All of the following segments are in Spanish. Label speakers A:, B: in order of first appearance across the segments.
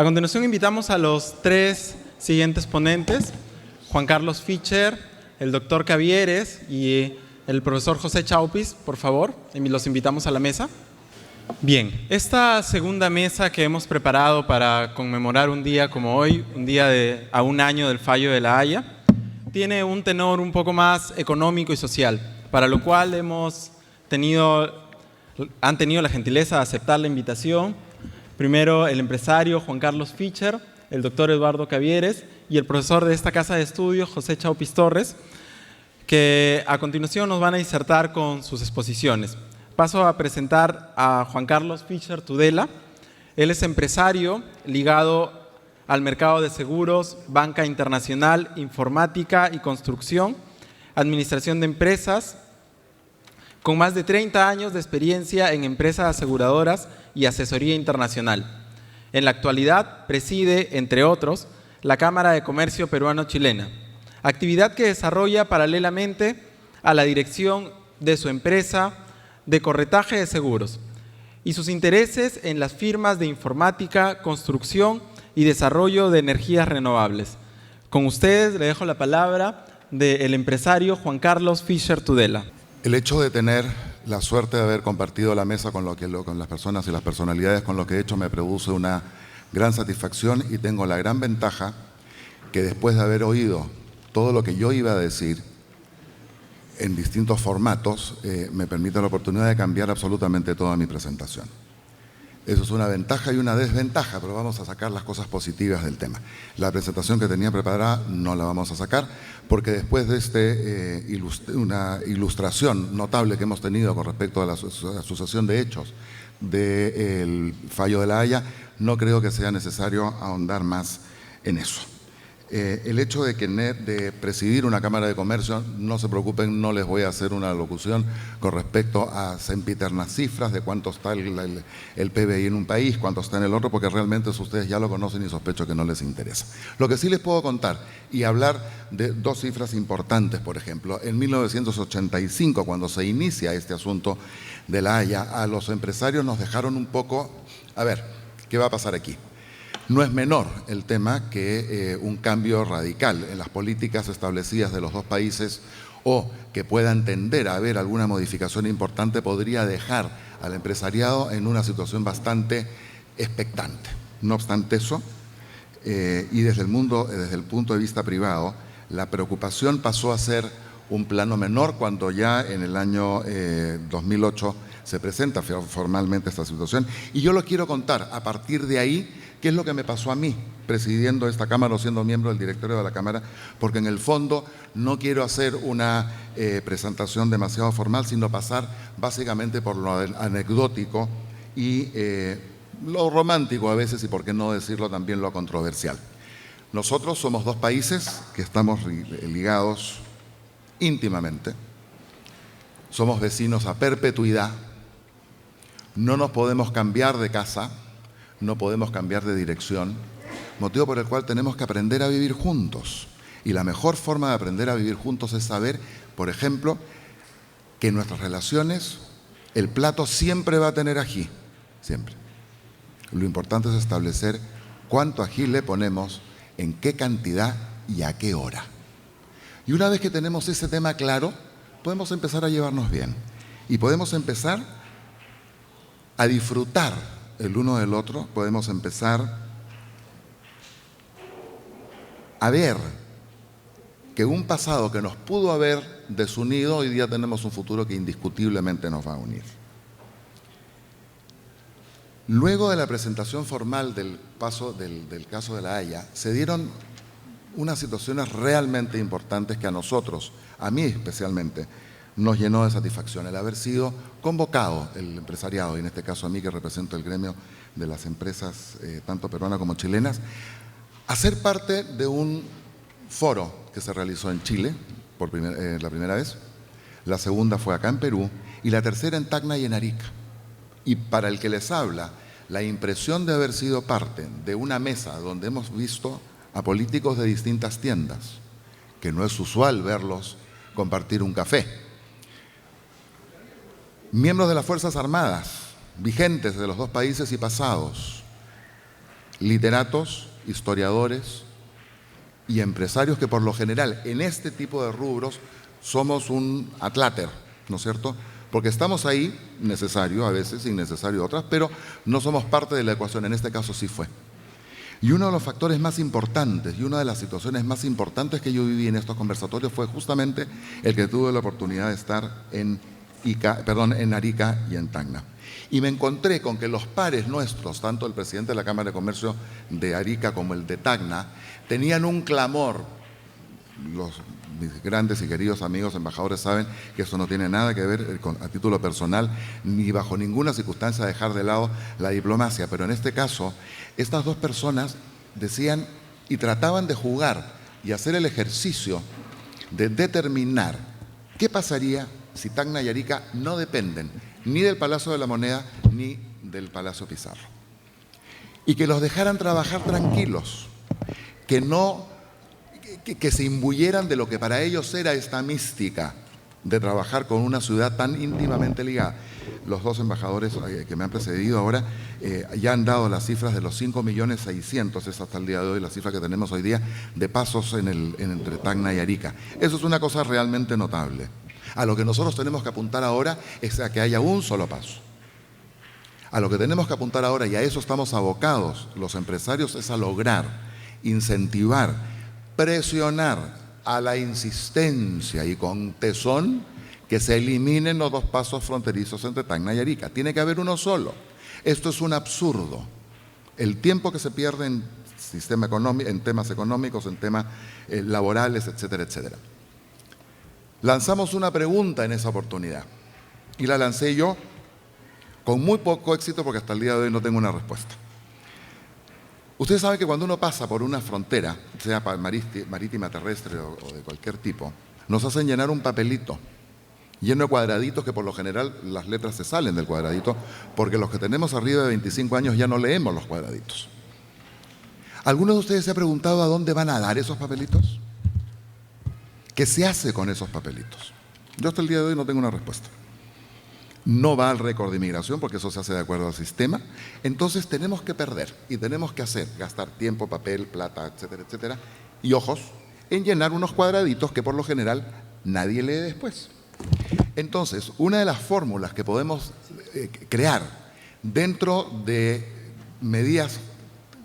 A: A continuación invitamos a los tres siguientes ponentes, Juan Carlos Fischer, el doctor Cavieres y el profesor José Chaupis, por favor, los invitamos a la mesa. Bien, esta segunda mesa que hemos preparado para conmemorar un día como hoy, un día a un año del fallo de La Haya, tiene un tenor un poco más económico y social, para lo cual han tenido la gentileza de aceptar la invitación. Primero el empresario Juan Carlos Fischer, el doctor Eduardo Cavieres y el profesor de esta casa de estudios, José Chaupis Torres, que a continuación nos van a disertar con sus exposiciones. Paso a presentar a Juan Carlos Fischer Tudela. Él es empresario ligado al mercado de seguros, banca internacional, informática y construcción, administración de empresas, con más de 30 años de experiencia en empresas aseguradoras y asesoría internacional. En la actualidad preside, entre otros, la Cámara de Comercio Peruano-Chilena, actividad que desarrolla paralelamente a la dirección de su empresa de corretaje de seguros y sus intereses en las firmas de informática, construcción y desarrollo de energías renovables. Con ustedes le dejo la palabra del empresario Juan Carlos Fischer Tudela.
B: El hecho de tener la suerte de haber compartido la mesa con las personas y las personalidades con lo que he hecho me produce una gran satisfacción y tengo la gran ventaja que después de haber oído todo lo que yo iba a decir en distintos formatos, me permite la oportunidad de cambiar absolutamente toda mi presentación. Eso es una ventaja y una desventaja, pero vamos a sacar las cosas positivas del tema. La presentación que tenía preparada no la vamos a sacar, porque después de una ilustración notable que hemos tenido con respecto a la sucesión de hechos del fallo de La Haya, no creo que sea necesario ahondar más en eso. El hecho de presidir una Cámara de Comercio, no se preocupen, no les voy a hacer una locución con respecto a sempiternas cifras de cuánto está el PBI en un país, cuánto está en el otro, porque realmente ustedes ya lo conocen y sospecho que no les interesa. Lo que sí les puedo contar y hablar de dos cifras importantes, por ejemplo, en 1985, cuando se inicia este asunto de La Haya, a los empresarios nos dejaron un poco, a ver, ¿qué va a pasar aquí? No es menor el tema que un cambio radical en las políticas establecidas de los dos países o que puedan tender a haber alguna modificación importante podría dejar al empresariado en una situación bastante expectante. No obstante eso, y desde el punto de vista privado, la preocupación pasó a ser un plano menor cuando ya en el año 2008 se presenta formalmente esta situación. Y yo lo quiero contar a partir de ahí. ¿Qué es lo que me pasó a mí presidiendo esta Cámara o siendo miembro del directorio de la Cámara? Porque en el fondo no quiero hacer una presentación demasiado formal, sino pasar básicamente por lo anecdótico y lo romántico a veces, y por qué no decirlo también lo controversial. Nosotros somos dos países que estamos ligados íntimamente, somos vecinos a perpetuidad, no nos podemos cambiar de casa, no podemos cambiar de dirección, motivo por el cual tenemos que aprender a vivir juntos. Y la mejor forma de aprender a vivir juntos es saber, por ejemplo, que en nuestras relaciones el plato siempre va a tener ají, siempre. Lo importante es establecer cuánto ají le ponemos, en qué cantidad y a qué hora. Y una vez que tenemos ese tema claro, podemos empezar a llevarnos bien y podemos empezar a disfrutar el uno del otro, podemos empezar a ver que un pasado que nos pudo haber desunido, hoy día tenemos un futuro que indiscutiblemente nos va a unir. Luego de la presentación formal del caso de La Haya, se dieron unas situaciones realmente importantes que a nosotros, a mí especialmente, nos llenó de satisfacción el haber sido convocado el empresariado, y en este caso a mí que represento el gremio de las empresas tanto peruanas como chilenas, a ser parte de un foro que se realizó en Chile la primera vez, la segunda fue acá en Perú y la tercera en Tacna y en Arica. Y para el que les habla, la impresión de haber sido parte de una mesa donde hemos visto a políticos de distintas tiendas, que no es usual verlos compartir un café, miembros de las Fuerzas Armadas, vigentes de los dos países y pasados, literatos, historiadores y empresarios que por lo general en este tipo de rubros somos un atláter, ¿no es cierto? Porque estamos ahí, necesario a veces, innecesario otras, pero no somos parte de la ecuación, en este caso sí fue. Y uno de los factores más importantes y una de las situaciones más importantes que yo viví en estos conversatorios fue justamente el que tuve la oportunidad de estar en Arica y en Tacna. Y me encontré con que los pares nuestros, tanto el presidente de la Cámara de Comercio de Arica como el de Tacna, tenían un clamor. Mis grandes y queridos amigos embajadores saben que eso no tiene nada que ver a título personal, ni bajo ninguna circunstancia dejar de lado la diplomacia, pero en este caso, estas dos personas decían y trataban de jugar y hacer el ejercicio de determinar qué pasaría si Tacna y Arica no dependen ni del Palacio de la Moneda ni del Palacio Pizarro. Y que los dejaran trabajar tranquilos, que se imbuyeran de lo que para ellos era esta mística de trabajar con una ciudad tan íntimamente ligada. Los dos embajadores que me han precedido ahora ya han dado las cifras de los 5.600.000, es hasta el día de hoy la cifra que tenemos hoy día, de pasos entre Tacna y Arica. Eso es una cosa realmente notable. A lo que nosotros tenemos que apuntar ahora es a que haya un solo paso. A lo que tenemos que apuntar ahora, y a eso estamos abocados los empresarios, es a lograr, incentivar, presionar a la insistencia y con tesón que se eliminen los dos pasos fronterizos entre Tacna y Arica. Tiene que haber uno solo. Esto es un absurdo. El tiempo que se pierde en temas económicos, en temas laborales, etcétera, etcétera. Lanzamos una pregunta en esa oportunidad y la lancé yo con muy poco éxito porque hasta el día de hoy no tengo una respuesta. Ustedes saben que cuando uno pasa por una frontera, sea marítima, terrestre o de cualquier tipo, nos hacen llenar un papelito lleno de cuadraditos que por lo general las letras se salen del cuadradito porque los que tenemos arriba de 25 años ya no leemos los cuadraditos. ¿Alguno de ustedes se ha preguntado a dónde van a dar esos papelitos? ¿Qué se hace con esos papelitos? Yo hasta el día de hoy no tengo una respuesta. No va al récord de inmigración porque eso se hace de acuerdo al sistema. Entonces tenemos que perder y tenemos que gastar tiempo, papel, plata, etcétera, etcétera, y ojos en llenar unos cuadraditos que por lo general nadie lee después. Entonces, una de las fórmulas que podemos crear dentro de medidas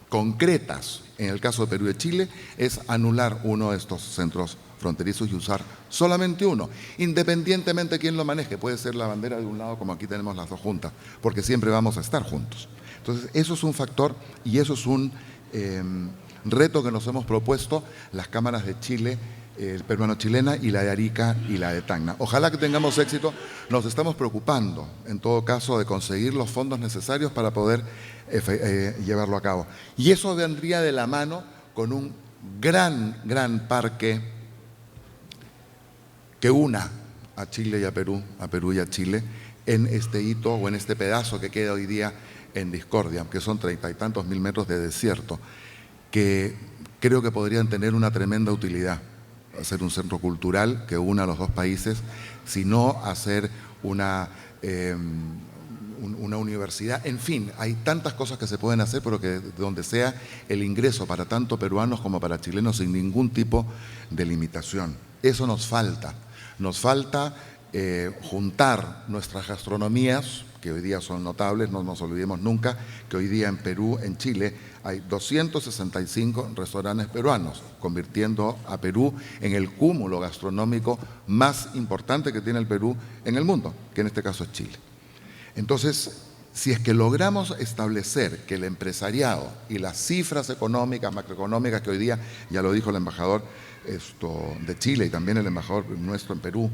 B: concretas, en el caso de Perú y de Chile, es anular uno de estos centros fronterizos y usar solamente uno, independientemente de quién lo maneje. Puede ser la bandera de un lado como aquí tenemos las dos juntas, porque siempre vamos a estar juntos. Entonces, eso es un factor y eso es un reto que nos hemos propuesto las cámaras de Chile, peruano-chilena y la de Arica y la de Tacna. Ojalá que tengamos éxito. Nos estamos preocupando, en todo caso, de conseguir los fondos necesarios para poder llevarlo a cabo. Y eso vendría de la mano con un gran parque que una a Chile y a Perú y a Chile en este hito o en este pedazo que queda hoy día en discordia, que son 30 y tantos mil metros de desierto, que creo que podrían tener una tremenda utilidad. Hacer un centro cultural que una a los dos países, sino hacer una universidad. En fin, hay tantas cosas que se pueden hacer, pero que donde sea el ingreso para tanto peruanos como para chilenos sin ningún tipo de limitación. Eso nos falta. Nos falta juntar nuestras gastronomías, que hoy día son notables, no nos olvidemos nunca que hoy día en Perú, en Chile, hay 265 restaurantes peruanos, convirtiendo a Perú en el cúmulo gastronómico más importante que tiene el Perú en el mundo, que en este caso es Chile. Entonces, si es que logramos establecer que el empresariado y las cifras económicas, macroeconómicas, que hoy día, ya lo dijo el embajador de Chile y también el embajador nuestro en Perú,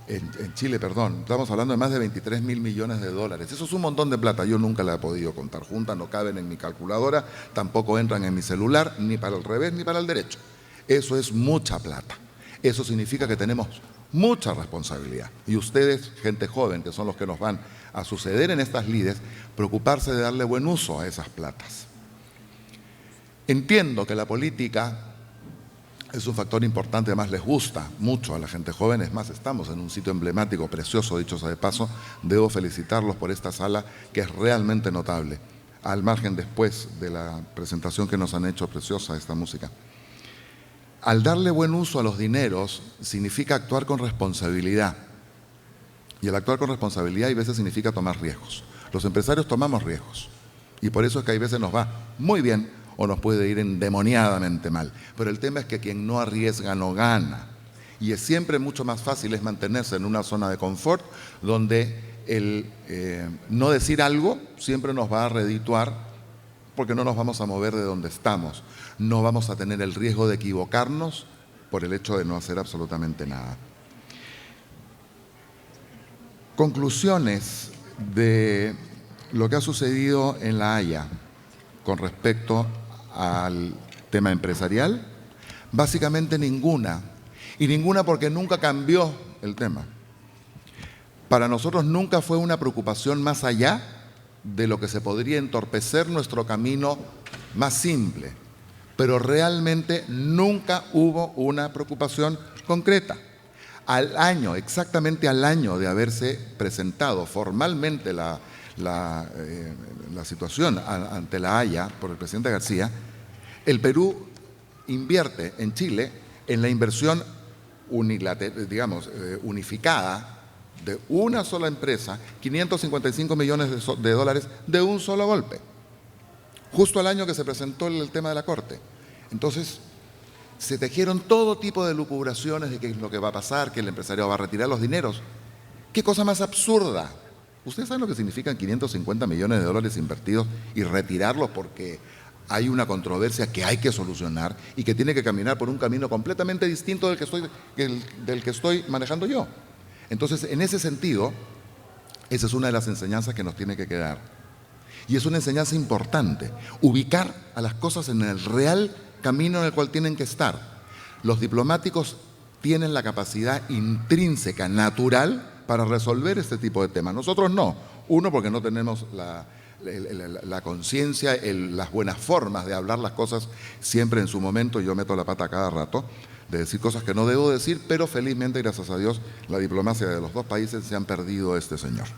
B: en Chile, perdón, estamos hablando de más de 23.000 millones de dólares. Eso es un montón de plata, yo nunca la he podido contar juntas, no caben en mi calculadora, tampoco entran en mi celular, ni para el revés ni para el derecho. Eso es mucha plata. Eso significa que tenemos mucha responsabilidad. Y ustedes, gente joven, que son los que nos van a suceder en estas lides, preocuparse de darle buen uso a esas platas. Entiendo que la política es un factor importante, además les gusta mucho a la gente joven, es más, estamos en un sitio emblemático, precioso, dicho sea de paso, debo felicitarlos por esta sala que es realmente notable. al margen después de la presentación que nos han hecho preciosa esta música. Al darle buen uso a los dineros significa actuar con responsabilidad. Y el actuar con responsabilidad hay veces significa tomar riesgos. Los empresarios tomamos riesgos. Y por eso es que hay veces nos va muy bien o nos puede ir endemoniadamente mal. Pero el tema es que quien no arriesga no gana. Y es siempre mucho más fácil es mantenerse en una zona de confort donde el no decir algo siempre nos va a redituar porque no nos vamos a mover de donde estamos. No vamos a tener el riesgo de equivocarnos por el hecho de no hacer absolutamente nada. Conclusiones de lo que ha sucedido en La Haya con respecto al tema empresarial, básicamente ninguna. Y ninguna porque nunca cambió el tema. Para nosotros nunca fue una preocupación más allá de lo que se podría entorpecer nuestro camino más simple. Pero realmente nunca hubo una preocupación concreta. Al año, exactamente al año de haberse presentado formalmente la situación ante La Haya por el presidente García, el Perú invierte en Chile en la inversión unificada de una sola empresa, 555 millones de dólares de un solo golpe, justo al año que se presentó el tema de la Corte. Entonces, se tejieron todo tipo de lucubraciones de qué es lo que va a pasar, que el empresario va a retirar los dineros. ¡Qué cosa más absurda! ¿Ustedes saben lo que significan 550 millones de dólares invertidos y retirarlos porque hay una controversia que hay que solucionar y que tiene que caminar por un camino completamente distinto del que estoy manejando yo? Entonces, en ese sentido, esa es una de las enseñanzas que nos tiene que quedar. Y es una enseñanza importante, ubicar a las cosas en el real camino en el cual tienen que estar. Los diplomáticos tienen la capacidad intrínseca, natural, para resolver este tipo de temas. Nosotros no. Uno, porque no tenemos la conciencia, las buenas formas de hablar las cosas siempre en su momento. Yo meto la pata cada rato de decir cosas que no debo decir, pero felizmente, gracias a Dios, la diplomacia de los dos países se han perdido este señor.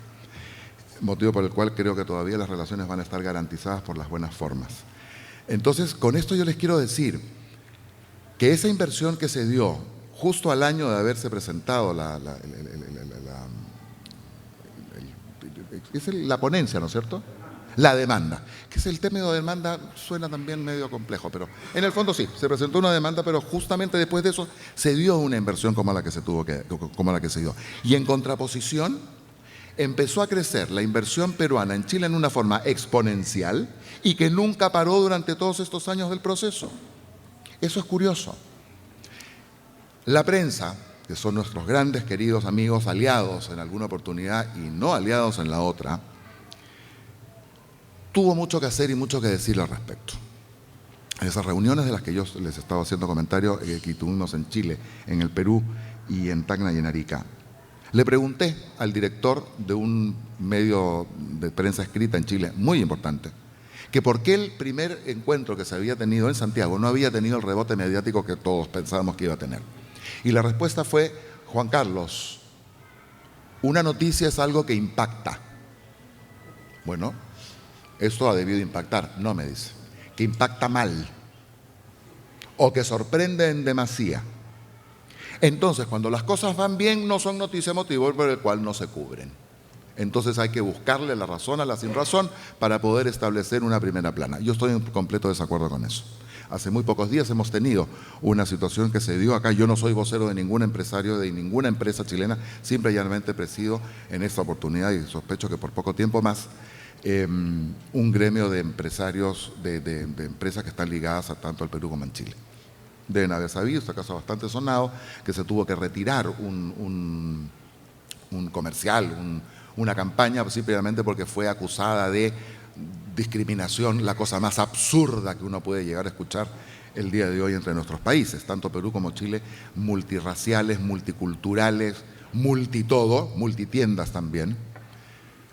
B: Motivo por el cual creo que todavía las relaciones van a estar garantizadas por las buenas formas. Entonces, con esto yo les quiero decir que esa inversión que se dio justo al año de haberse presentado la ponencia, ¿no es cierto? La demanda, que es el término de demanda, suena también medio complejo, pero en el fondo sí, se presentó una demanda, pero justamente después de eso se dio una inversión como la que se dio. Y en contraposición, empezó a crecer la inversión peruana en Chile en una forma exponencial y que nunca paró durante todos estos años del proceso. Eso es curioso. La prensa, que son nuestros grandes queridos amigos, aliados en alguna oportunidad y no aliados en la otra, tuvo mucho que hacer y mucho que decir al respecto. En esas reuniones de las que yo les estaba haciendo comentarios que tuvimos en Chile, en el Perú y en Tacna y en Arica, le pregunté al director de un medio de prensa escrita en Chile, muy importante, que por qué el primer encuentro que se había tenido en Santiago no había tenido el rebote mediático que todos pensábamos que iba a tener. Y la respuesta fue: Juan Carlos, una noticia es algo que impacta. Bueno, esto ha debido impactar, no me dice, que impacta mal o que sorprende en demasía. Entonces, cuando las cosas van bien, no son noticia, motivo por el cual no se cubren. Entonces hay que buscarle la razón a la sinrazón para poder establecer una primera plana. Yo estoy en completo desacuerdo con eso. Hace muy pocos días hemos tenido una situación que se dio acá. Yo no soy vocero de ningún empresario, de ninguna empresa chilena, simple y llanamente presido en esta oportunidad, y sospecho que por poco tiempo más, un gremio de empresarios, de empresas que están ligadas tanto al Perú como en Chile. Deben haber sabido, este caso bastante sonado, que se tuvo que retirar un comercial, una campaña, simplemente porque fue acusada de discriminación, la cosa más absurda que uno puede llegar a escuchar el día de hoy entre nuestros países, tanto Perú como Chile, multirraciales, multiculturales, multitodo, multitiendas también,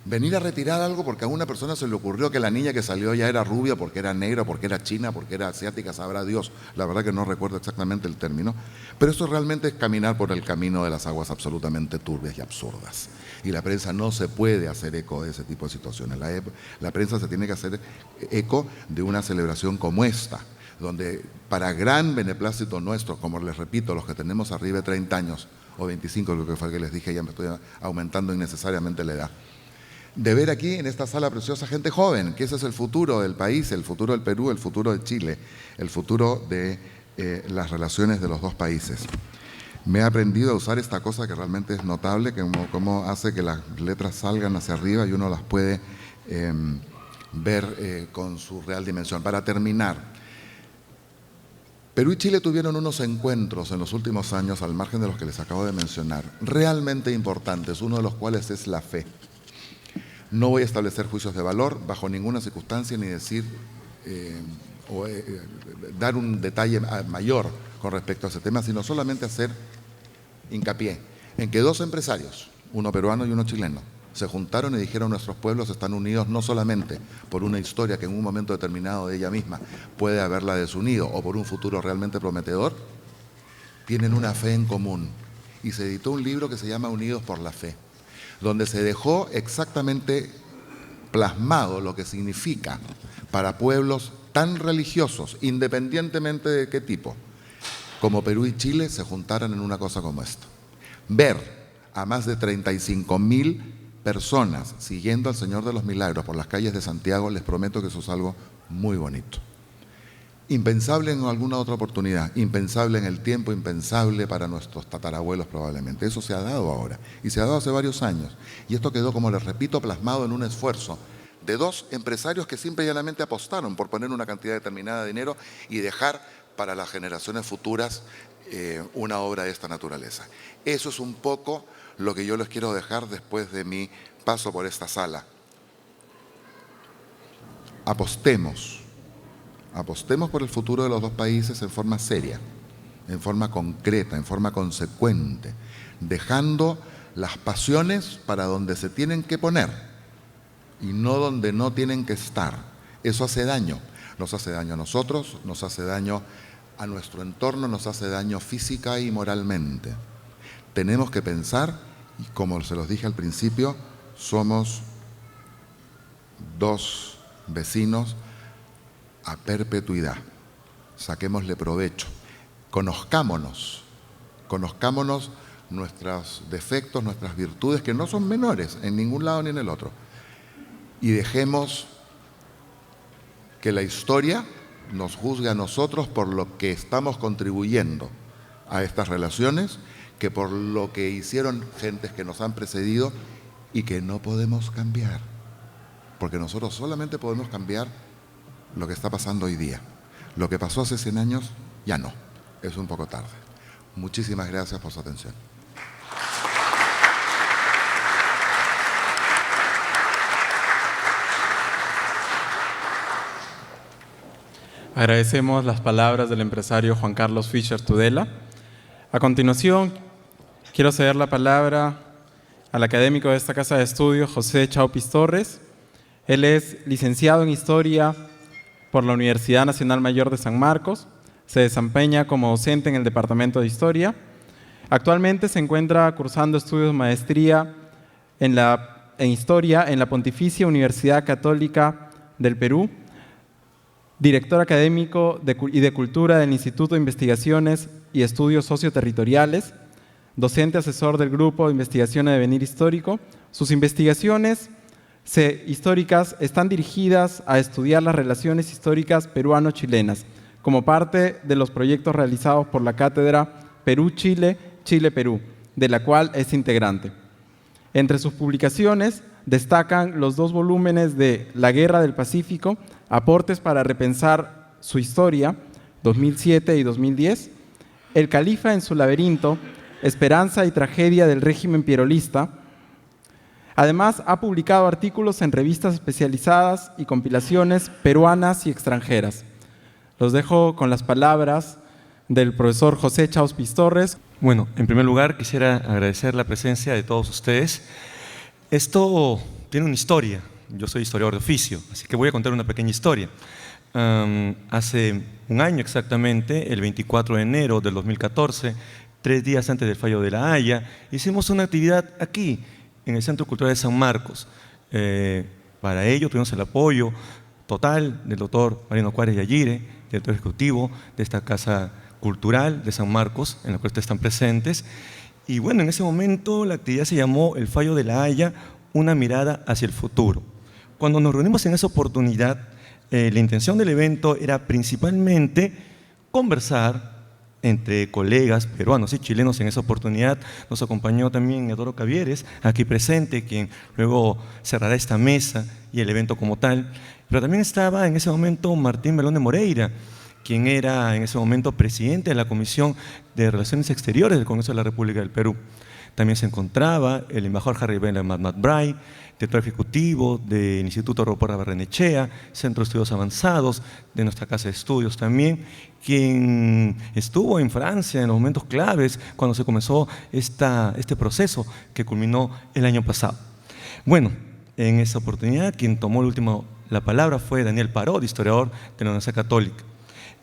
B: venir a retirar algo porque a una persona se le ocurrió que la niña que salió ya era rubia, porque era negra, porque era china, porque era asiática, sabrá Dios. La verdad que no recuerdo exactamente el término. Pero eso realmente es caminar por el camino de las aguas absolutamente turbias y absurdas. Y la prensa no se puede hacer eco de ese tipo de situaciones. La prensa se tiene que hacer eco de una celebración como esta, donde para gran beneplácito nuestro, como les repito, los que tenemos arriba de 30 años, o 25, lo que fue que les dije, ya me estoy aumentando innecesariamente la edad, de ver aquí en esta sala preciosa gente joven, que ese es el futuro del país, el futuro del Perú, el futuro de Chile, el futuro de las relaciones de los dos países. Me he aprendido a usar esta cosa que realmente es notable, que cómo hace que las letras salgan hacia arriba y uno las puede ver con su real dimensión. Para terminar, Perú y Chile tuvieron unos encuentros en los últimos años, al margen de los que les acabo de mencionar, realmente importantes, uno de los cuales es la fe. No voy a establecer juicios de valor bajo ninguna circunstancia ni decir dar un detalle mayor con respecto a ese tema, sino solamente hacer hincapié en que dos empresarios, uno peruano y uno chileno, se juntaron y dijeron: nuestros pueblos están unidos no solamente por una historia que en un momento determinado de ella misma puede haberla desunido o por un futuro realmente prometedor, tienen una fe en común. Y se editó un libro que se llama Unidos por la Fe, donde se dejó exactamente plasmado lo que significa para pueblos tan religiosos, independientemente de qué tipo, como Perú y Chile se juntaran en una cosa como esta. Ver a más de 35.000 personas siguiendo al Señor de los Milagros por las calles de Santiago, les prometo que eso es algo muy bonito. Impensable en alguna otra oportunidad, impensable en el tiempo, impensable para nuestros tatarabuelos probablemente. Eso se ha dado ahora y se ha dado hace varios años. Y esto quedó, como les repito, plasmado en un esfuerzo de dos empresarios que simple y llanamente apostaron por poner una cantidad determinada de dinero y dejar para las generaciones futuras una obra de esta naturaleza. Eso es un poco lo que yo les quiero dejar después de mi paso por esta sala. Apostemos por el futuro de los dos países en forma seria, en forma concreta, en forma consecuente, dejando las pasiones para donde se tienen que poner y no donde no tienen que estar. Eso hace daño. Nos hace daño a nosotros, nos hace daño a nuestro entorno, nos hace daño física y moralmente. Tenemos que pensar, y como se los dije al principio, somos dos vecinos a perpetuidad. Saquémosle provecho. Conozcámonos nuestros defectos, nuestras virtudes, que no son menores en ningún lado ni en el otro. Y dejemos que la historia nos juzgue a nosotros por lo que estamos contribuyendo a estas relaciones, que por lo que hicieron gentes que nos han precedido y que no podemos cambiar. Porque nosotros solamente podemos cambiar lo que está pasando hoy día. Lo que pasó hace 100 años, ya no. Es un poco tarde. Muchísimas gracias por su atención.
A: Agradecemos las palabras del empresario Juan Carlos Fischer Tudela. A continuación, quiero ceder la palabra al académico de esta casa de estudios, José Chaupis Torres. Él es licenciado en Historia por la Universidad Nacional Mayor de San Marcos. Se desempeña como docente en el Departamento de Historia. Actualmente se encuentra cursando estudios de maestría en Historia en la Pontificia Universidad Católica del Perú, director académico y de Cultura del Instituto de Investigaciones y Estudios Socioterritoriales, docente asesor del Grupo de Investigación de Devenir Histórico. Sus investigaciones históricas están dirigidas a estudiar las relaciones históricas peruano-chilenas, como parte de los proyectos realizados por la Cátedra Perú-Chile, Chile-Perú, de la cual es integrante. Entre sus publicaciones destacan los 2 volúmenes de La Guerra del Pacífico, Aportes para repensar su historia, 2007 y 2010, El Califa en su laberinto, Esperanza y tragedia del régimen pierolista. Además, ha publicado artículos en revistas especializadas y compilaciones peruanas y extranjeras. Los dejo con las palabras del profesor José Chaupis Torres.
C: Bueno, en primer lugar quisiera agradecer la presencia de todos ustedes. Esto tiene una historia. Yo soy historiador de oficio, así que voy a contar una pequeña historia. Hace un año exactamente, el 24 de enero del 2014, 3 días antes del fallo de La Haya, hicimos una actividad aquí, en el Centro Cultural de San Marcos. Para ello tuvimos el apoyo total del doctor Mariano Juárez Yayire, director ejecutivo de esta Casa Cultural de San Marcos, en la cual ustedes están presentes. Y bueno, en ese momento la actividad se llamó El Fallo de La Haya, una mirada hacia el futuro. Cuando nos reunimos en esa oportunidad, la intención del evento era principalmente conversar entre colegas peruanos y chilenos. En esa oportunidad nos acompañó también Eduardo Cavieres, aquí presente, quien luego cerrará esta mesa y el evento como tal. Pero también estaba en ese momento Martín Melón de Moreira, quien era en ese momento presidente de la Comisión de Relaciones Exteriores del Congreso de la República del Perú. También se encontraba el embajador Harry Bela McBride, director ejecutivo del Instituto Roporra Barrenechea, Centro de Estudios Avanzados, de nuestra Casa de Estudios también, quien estuvo en Francia en los momentos claves cuando se comenzó este proceso que culminó el año pasado. Bueno, en esa oportunidad quien tomó la palabra fue Daniel Parodi, historiador de la Universidad Católica.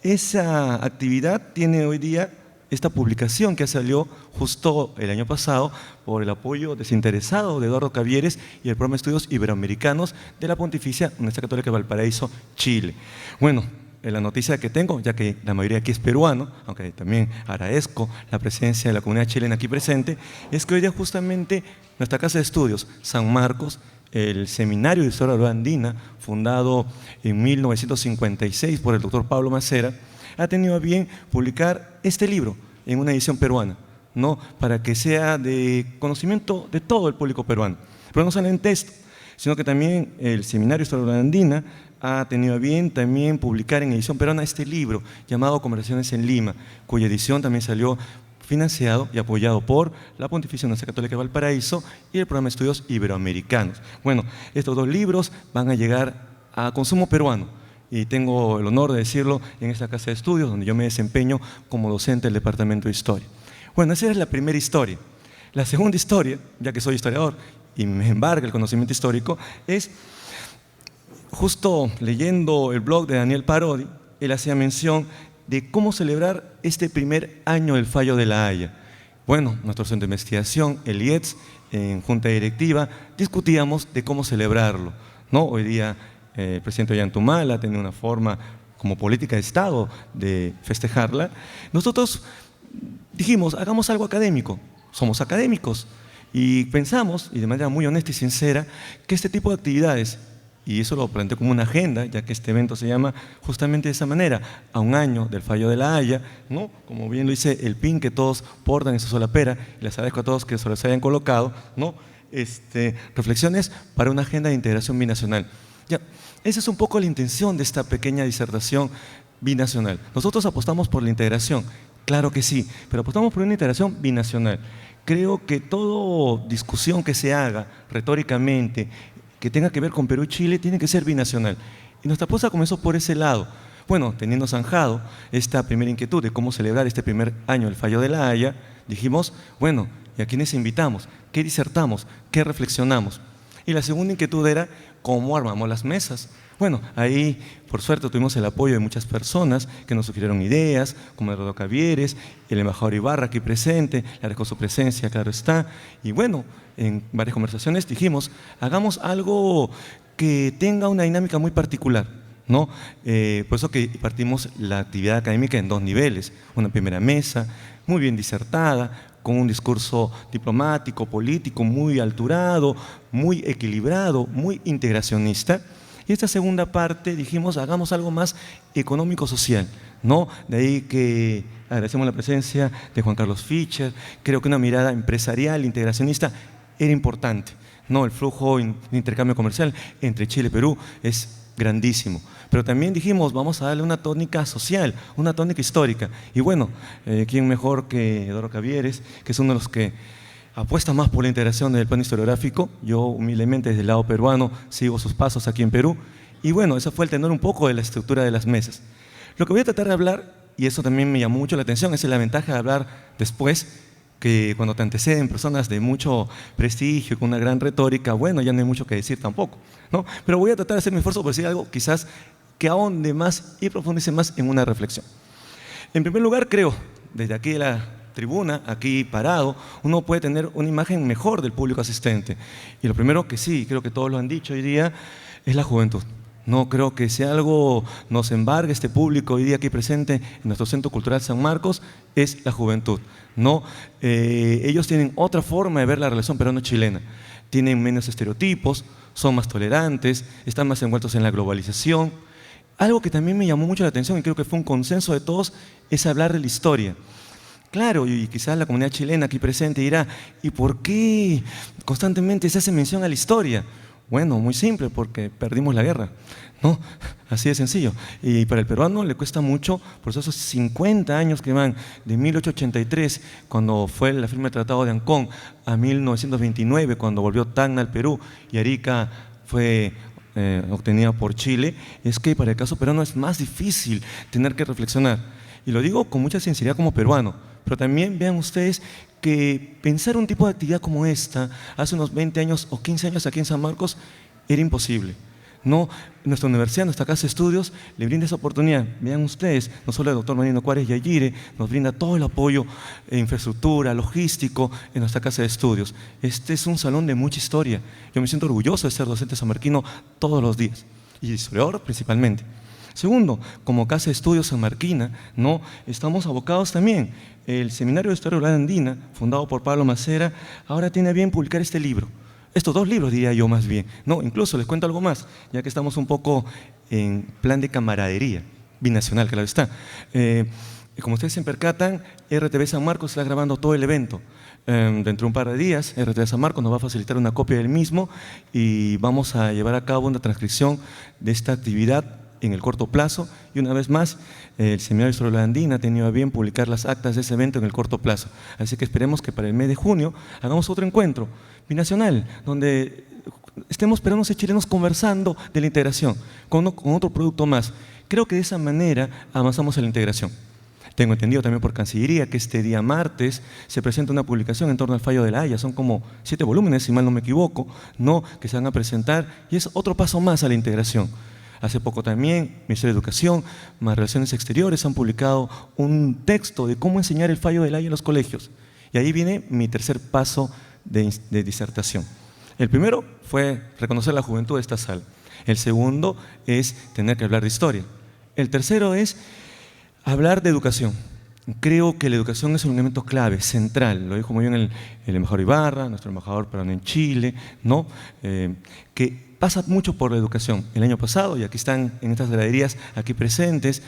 C: Esa actividad tiene hoy día esta publicación que salió justo el año pasado por el apoyo desinteresado de Eduardo Cavieres y el Programa de Estudios Iberoamericanos de la Pontificia Universidad Católica de Valparaíso, Chile. Bueno, la noticia que tengo, ya que la mayoría aquí es peruano, aunque también agradezco la presencia de la comunidad chilena aquí presente, es que hoy día justamente nuestra Casa de Estudios, San Marcos, el Seminario de Historia Oral Andina, fundado en 1956 por el doctor Pablo Macera, ha tenido a bien publicar este libro en una edición peruana, ¿no? Para que sea de conocimiento de todo el público peruano. Pero no solo en texto, sino que también el Seminario de Historia Oral Andina ha tenido a bien también publicar en edición peruana este libro llamado Conversaciones en Lima, cuya edición también salió financiado y apoyado por la Pontificia Universidad Católica de Valparaíso y el Programa de Estudios Iberoamericanos. Bueno, estos 2 libros van a llegar a consumo peruano, y tengo el honor de decirlo en esta Casa de Estudios, donde yo me desempeño como docente del Departamento de Historia. Bueno, esa es la primera historia. La segunda historia, ya que soy historiador y me embarga el conocimiento histórico, es justo leyendo el blog de Daniel Parodi. Él hacía mención de cómo celebrar este primer año del fallo de La Haya. Bueno, nuestro centro de investigación, el IETS, en junta directiva, discutíamos de cómo celebrarlo, ¿no? Hoy día el presidente Ollantumala tiene una forma como política de Estado de festejarla. Nosotros dijimos, hagamos algo académico, somos académicos, y pensamos, y de manera muy honesta y sincera, que este tipo de actividades, y eso lo planteé como una agenda, ya que este evento se llama justamente de esa manera, a un año del fallo de La Haya, ¿no? Como bien lo dice el pin que todos portan en su solapera, y les agradezco a todos que se los hayan colocado, ¿no? Reflexiones para una agenda de integración binacional. Ya, esa es un poco la intención de esta pequeña disertación binacional. Nosotros apostamos por la integración, claro que sí, pero apostamos por una integración binacional. Creo que toda discusión que se haga retóricamente, que tenga que ver con Perú y Chile, tiene que ser binacional. Y nuestra apuesta comenzó por ese lado. Bueno, teniendo zanjado esta primera inquietud de cómo celebrar este primer año del fallo de La Haya, dijimos, bueno, ¿y a quiénes invitamos? ¿Qué disertamos? ¿Qué reflexionamos? Y la segunda inquietud era cómo armamos las mesas. Bueno, ahí por suerte tuvimos el apoyo de muchas personas que nos sugirieron ideas, como Eduardo Cavieres, el embajador Ibarra aquí presente, le agradezco su presencia, claro está. Y bueno, en varias conversaciones dijimos, hagamos algo que tenga una dinámica muy particular, ¿no? Por eso que partimos la actividad académica en 2 niveles, una primera mesa, muy bien disertada, con un discurso diplomático, político, muy alturado, muy equilibrado, muy integracionista. Y esta segunda parte dijimos, hagamos algo más económico-social, ¿no? De ahí que agradecemos la presencia de Juan Carlos Fischer. Creo que una mirada empresarial, integracionista, era importante, ¿no? El flujo de intercambio comercial entre Chile y Perú es grandísimo. Pero también dijimos, vamos a darle una tónica social, una tónica histórica. Y bueno, ¿quién mejor que Eduardo Cavieres, que es uno de los que apuesta más por la integración del plano historiográfico? Yo humildemente desde el lado peruano sigo sus pasos aquí en Perú. Y bueno, eso fue el tenor un poco de la estructura de las mesas. Lo que voy a tratar de hablar, y eso también me llamó mucho la atención, es la ventaja de hablar después, que cuando te anteceden personas de mucho prestigio, con una gran retórica, bueno, ya no hay mucho que decir tampoco, ¿no? Pero voy a tratar de hacer mi esfuerzo por decir algo quizás que ahonde más y profundice más en una reflexión. En primer lugar, creo, desde aquí de la tribuna, aquí parado, uno puede tener una imagen mejor del público asistente. Y lo primero que sí, creo que todos lo han dicho hoy día, es la juventud. No creo que si algo nos embargue este público hoy día aquí presente en nuestro Centro Cultural San Marcos, es la juventud. No, ellos tienen otra forma de ver la relación peruano-chilena. Tienen menos estereotipos, son más tolerantes, están más envueltos en la globalización. Algo que también me llamó mucho la atención y creo que fue un consenso de todos es hablar de la historia. Claro, y quizás la comunidad chilena aquí presente dirá, ¿y por qué constantemente se hace mención a la historia? Bueno, muy simple, porque perdimos la guerra, ¿no? Así de sencillo. Y para el peruano le cuesta mucho, por esos 50 años que van de 1883, cuando fue la firma del Tratado de Ancón, a 1929, cuando volvió Tacna al Perú y Arica fue obtenida por Chile, es que para el caso peruano es más difícil tener que reflexionar. Y lo digo con mucha sinceridad como peruano, pero también vean ustedes que pensar un tipo de actividad como esta hace unos 20 años o 15 años aquí en San Marcos era imposible. No, nuestra universidad, nuestra casa de estudios le brinda esa oportunidad. Vean ustedes, no solo el doctor Marino Cuárez Yayire nos brinda todo el apoyo en infraestructura, logístico en nuestra casa de estudios. Este es un salón de mucha historia. Yo me siento orgulloso de ser docente sanmarquino todos los días y historiador principalmente. Segundo, como Casa de Estudios Sanmarquina, ¿no? Estamos abocados también. El Seminario de Historia Rural Andina, fundado por Pablo Macera, ahora tiene a bien publicar este libro. Estos 2 libros, diría yo más bien. No, incluso les cuento algo más, ya que estamos un poco en plan de camaradería, binacional, claro está. Como ustedes se percatan, RTV San Marcos está grabando todo el evento. Dentro de un par de días, RTV San Marcos nos va a facilitar una copia del mismo y vamos a llevar a cabo una transcripción de esta actividad en el corto plazo, y una vez más el Seminario de Historia Rural Andina ha tenido a bien publicar las actas de ese evento en el corto plazo. Así que esperemos que para el mes de junio hagamos otro encuentro binacional, donde estemos peruanos y chilenos conversando de la integración, con otro producto más. Creo que de esa manera avanzamos en la integración. Tengo entendido también por Cancillería que este día martes se presenta una publicación en torno al fallo de la Haya, son como 7 volúmenes, si mal no me equivoco, ¿no?, que se van a presentar, y es otro paso más a la integración. Hace poco también, Ministerio de Educación, más Relaciones Exteriores han publicado un texto de cómo enseñar el fallo de la Haya en los colegios. Y ahí viene mi tercer paso de disertación. El primero fue reconocer la juventud de esta sala. El segundo es tener que hablar de historia. El tercero es hablar de educación. Creo que la educación es un elemento clave, central. Lo dijo muy bien el embajador Ibarra, nuestro embajador peruano en Chile, ¿no? Que pasa mucho por la educación. El año pasado, y aquí están en estas graderías aquí presentes,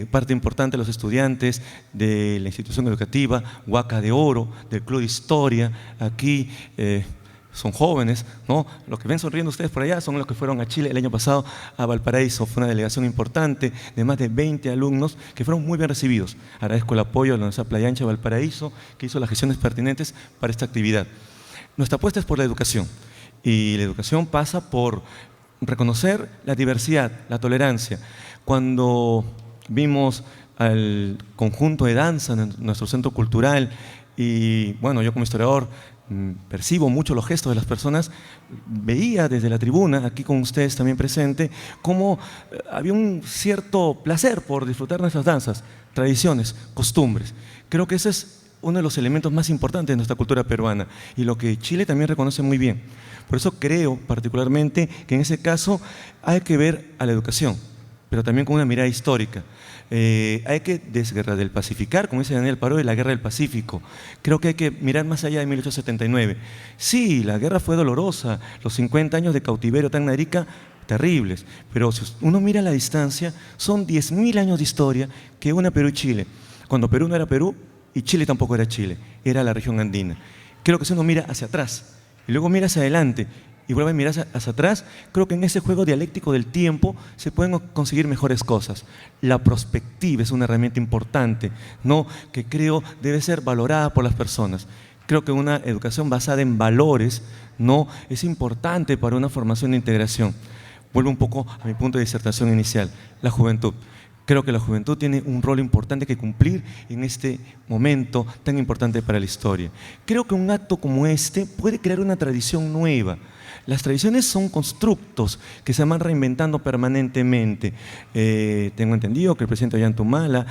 C: parte importante de los estudiantes de la institución educativa, Huaca de Oro, del Club de Historia, aquí son jóvenes, ¿no? Los que ven sonriendo ustedes por allá son los que fueron a Chile el año pasado, a Valparaíso. Fue una delegación importante de más de 20 alumnos que fueron muy bien recibidos. Agradezco el apoyo de la Universidad Playa Ancha de Valparaíso, que hizo las gestiones pertinentes para esta actividad. Nuestra apuesta es por la educación. Y la educación pasa por reconocer la diversidad, la tolerancia. Cuando vimos al conjunto de danza en nuestro centro cultural, y bueno, yo como historiador percibo mucho los gestos de las personas, veía desde la tribuna, aquí con ustedes también presente, cómo había un cierto placer por disfrutar nuestras danzas, tradiciones, costumbres. Creo que ese es uno de los elementos más importantes de nuestra cultura peruana y lo que Chile también reconoce muy bien. Por eso creo particularmente que en ese caso hay que ver a la educación, pero también con una mirada histórica. Hay que despacificar, como dice Daniel Parodi, la guerra del Pacífico. Creo que hay que mirar más allá de 1879. Sí, la guerra fue dolorosa, los 50 años de cautiverio Tacna Arica, terribles, pero si uno mira a la distancia, son 10.000 años de historia que une Perú y Chile. Cuando Perú no era Perú y Chile tampoco era Chile, era la región andina. Creo que si uno mira hacia atrás y luego mira hacia adelante y vuelve a mirar hacia atrás, creo que en ese juego dialéctico del tiempo se pueden conseguir mejores cosas. La prospectiva es una herramienta importante, ¿no?, que creo debe ser valorada por las personas. Creo que una educación basada en valores, ¿no?, es importante para una formación de integración. Vuelvo un poco a mi punto de disertación inicial, la juventud. Creo que la juventud tiene un rol importante que cumplir en este momento tan importante para la historia. Creo que un acto como este puede crear una tradición nueva. Las tradiciones son constructos que se van reinventando permanentemente. Tengo entendido que el presidente Ollanta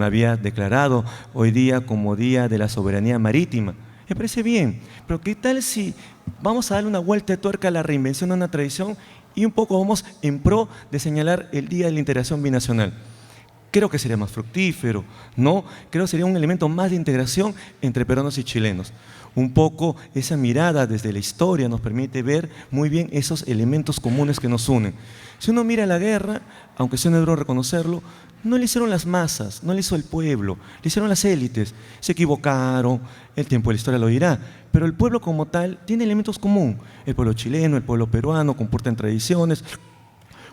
C: había declarado hoy día como Día de la Soberanía Marítima. Me parece bien, pero ¿qué tal si vamos a darle una vuelta de tuerca a la reinvención de una tradición y un poco vamos en pro de señalar el Día de la Integración Binacional? Creo que sería más fructífero, ¿no? Creo que sería un elemento más de integración entre peruanos y chilenos. Un poco esa mirada desde la historia nos permite ver muy bien esos elementos comunes que nos unen. Si uno mira la guerra, aunque sea duro reconocerlo, no le hicieron las masas, no le hizo el pueblo, le hicieron las élites. Se equivocaron, el tiempo de la historia lo dirá, pero el pueblo como tal tiene elementos comunes. El pueblo chileno, el pueblo peruano comparten tradiciones,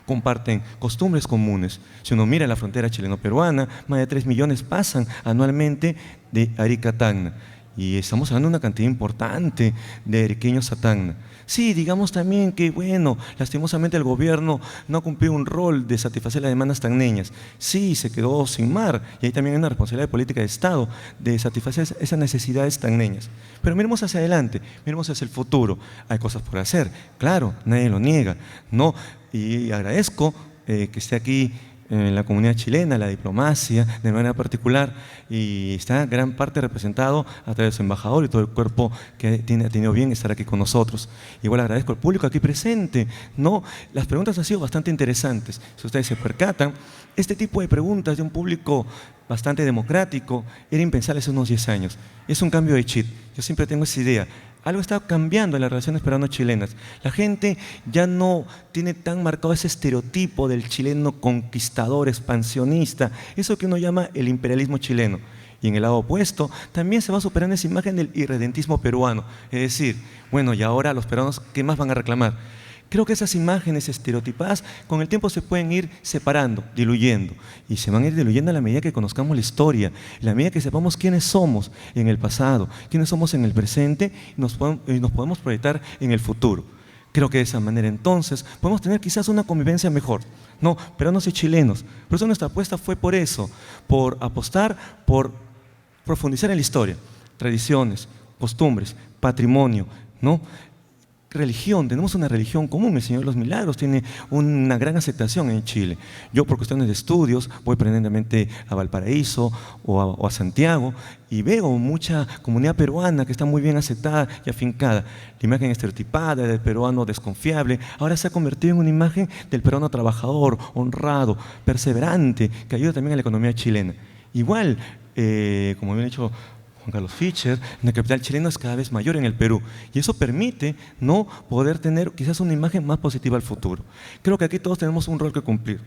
C: comparten costumbres comunes. Si uno mira la frontera chileno-peruana, más de 3 millones pasan anualmente de Arica a Tacna. Y estamos hablando de una cantidad importante de ariqueños a Tacna. Sí, digamos también que, bueno, lastimosamente el gobierno no ha cumplido un rol de satisfacer las demandas tacneñas. Sí, se quedó sin mar, y ahí también hay una responsabilidad de política de Estado de satisfacer esas necesidades tacneñas. Pero miremos hacia adelante, miremos hacia el futuro. Hay cosas por hacer, claro, nadie lo niega, ¿no? Y agradezco que esté aquí la comunidad chilena, la diplomacia de manera particular, y está gran parte representado a través de su embajador y todo el cuerpo que ha tenido bien estar aquí con nosotros. Igual agradezco al público aquí presente, ¿no? Las preguntas han sido bastante interesantes. Si ustedes se percatan, este tipo de preguntas de un público bastante democrático era impensable hace unos 10 años. Es un cambio de chip. Yo siempre tengo esa idea. Algo está cambiando en las relaciones peruano-chilenas. La gente ya no tiene tan marcado ese estereotipo del chileno conquistador, expansionista, eso que uno llama el imperialismo chileno. Y en el lado opuesto también se va superando esa imagen del irredentismo peruano. Es decir, bueno, y ahora los peruanos, ¿qué más van a reclamar? Creo que esas imágenes estereotipadas con el tiempo se pueden ir separando, diluyendo. Y se van a ir diluyendo a la medida que conozcamos la historia, a la medida que sepamos quiénes somos en el pasado, quiénes somos en el presente y nos podemos proyectar en el futuro. Creo que de esa manera entonces podemos tener quizás una convivencia mejor. No, peruanos y chilenos. Por eso nuestra apuesta fue por eso, por apostar, por profundizar en la historia, tradiciones, costumbres, patrimonio, ¿no? Religión, tenemos una religión común. El Señor de los Milagros tiene una gran aceptación en Chile. Yo, por cuestiones de estudios, voy permanentemente a Valparaíso o a Santiago y veo mucha comunidad peruana que está muy bien aceptada y afincada. La imagen estereotipada del peruano desconfiable ahora se ha convertido en una imagen del peruano trabajador, honrado, perseverante, que ayuda también a la economía chilena. Igual, como bien dicho Juan Carlos Fischer, la capital chilena es cada vez mayor en el Perú y eso permite no poder tener quizás una imagen más positiva al futuro. Creo que aquí todos tenemos un rol que cumplir.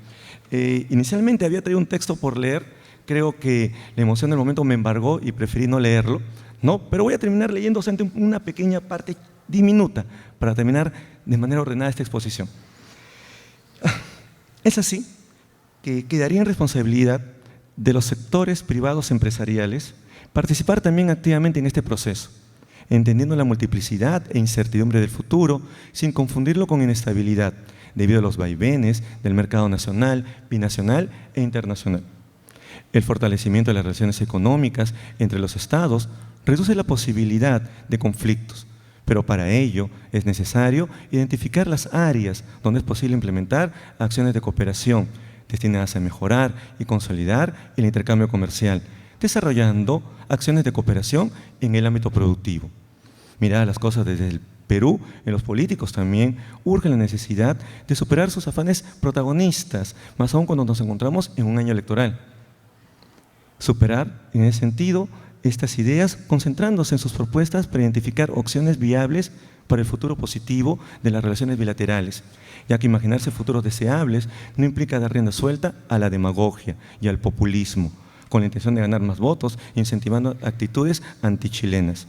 C: Inicialmente había traído un texto por leer, creo que la emoción del momento me embargó y preferí no leerlo, ¿no? Pero voy a terminar leyendo una pequeña parte diminuta para terminar de manera ordenada esta exposición. Es así que quedaría en responsabilidad de los sectores privados empresariales participar también activamente en este proceso, entendiendo la multiplicidad e incertidumbre del futuro, sin confundirlo con inestabilidad, debido a los vaivenes del mercado nacional, binacional e internacional. El fortalecimiento de las relaciones económicas entre los estados reduce la posibilidad de conflictos, pero para ello es necesario identificar las áreas donde es posible implementar acciones de cooperación destinadas a mejorar y consolidar el intercambio comercial, desarrollando acciones de cooperación en el ámbito productivo. Mirar las cosas desde el Perú, en los políticos también urge la necesidad de superar sus afanes protagonistas, más aún cuando nos encontramos en un año electoral. Superar, en ese sentido, estas ideas concentrándose en sus propuestas para identificar opciones viables para el futuro positivo de las relaciones bilaterales, ya que imaginarse futuros deseables no implica dar rienda suelta a la demagogia y al populismo, con la intención de ganar más votos, incentivando actitudes antichilenas.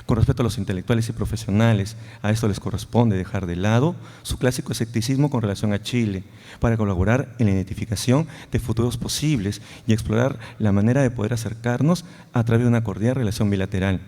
C: Con respecto a los intelectuales y profesionales, a esto les corresponde dejar de lado su clásico escepticismo con relación a Chile, para colaborar en la identificación de futuros posibles y explorar la manera de poder acercarnos a través de una cordial relación bilateral.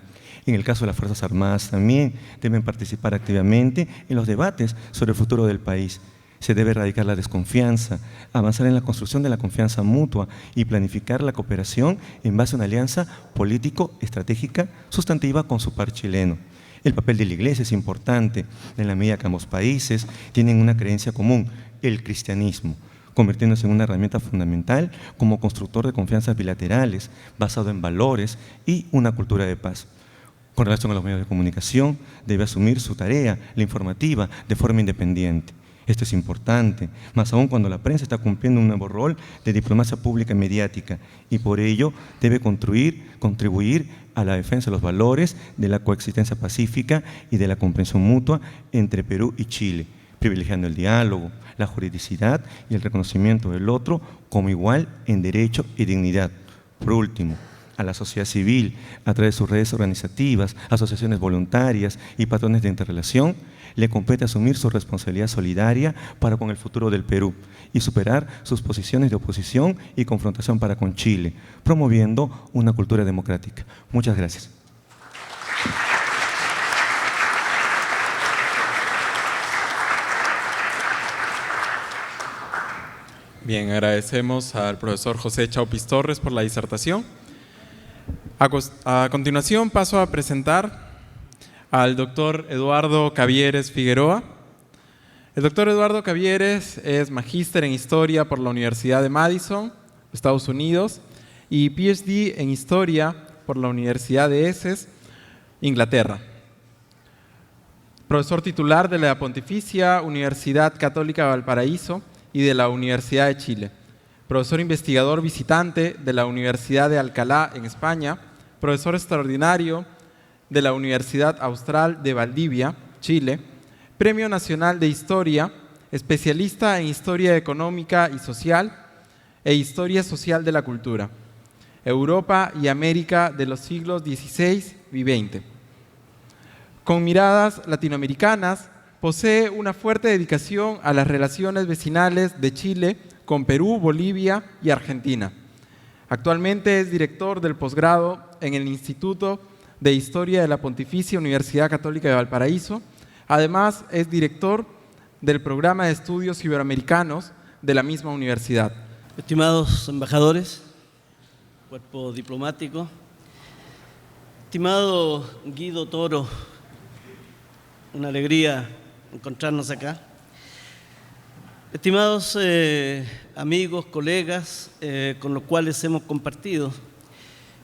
C: En el caso de las Fuerzas Armadas también deben participar activamente en los debates sobre el futuro del país, Se debe erradicar la desconfianza, avanzar en la construcción de la confianza mutua y planificar la cooperación en base a una alianza político-estratégica sustantiva con su par chileno. El papel de la Iglesia es importante en la medida que ambos países tienen una creencia común, el cristianismo, convirtiéndose en una herramienta fundamental como constructor de confianzas bilaterales, basado en valores y una cultura de paz. Con relación a los medios de comunicación, debe asumir su tarea, la informativa, de forma independiente. Esto es importante, más aún cuando la prensa está cumpliendo un nuevo rol de diplomacia pública y mediática, y por ello debe contribuir a la defensa de los valores de la coexistencia pacífica y de la comprensión mutua entre Perú y Chile, privilegiando el diálogo, la juridicidad y el reconocimiento del otro como igual en derecho y dignidad. Por último, a la sociedad civil, a través de sus redes organizativas, asociaciones voluntarias y patrones de interrelación, le compete asumir su responsabilidad solidaria para con el futuro del Perú y superar sus posiciones de oposición y confrontación para con Chile, promoviendo una cultura democrática. Muchas gracias.
A: Bien, agradecemos al profesor José Chaupis Torres por la disertación. A continuación paso a presentar al doctor Eduardo Cavieres Figueroa. El doctor Eduardo Cavieres es magíster en Historia por la Universidad de Madison, Estados Unidos, y PhD en Historia por la Universidad de Essex, Inglaterra. Profesor titular de la Pontificia Universidad Católica de Valparaíso y de la Universidad de Chile. Profesor investigador visitante de la Universidad de Alcalá en España, profesor extraordinario de la Universidad Austral de Valdivia, Chile, Premio Nacional de Historia, especialista en Historia Económica y Social e Historia Social de la Cultura, Europa y América de los siglos XVI y XX. Con miradas latinoamericanas, posee una fuerte dedicación a las relaciones vecinales de Chile con Perú, Bolivia y Argentina. Actualmente es director del posgrado en el Instituto de Historia de la Pontificia Universidad Católica de Valparaíso. Además, es director del Programa de Estudios Iberoamericanos de la misma universidad.
D: Estimados embajadores, cuerpo diplomático, estimado Guido Toro, una alegría encontrarnos acá. Estimados amigos, colegas, con los cuales hemos compartido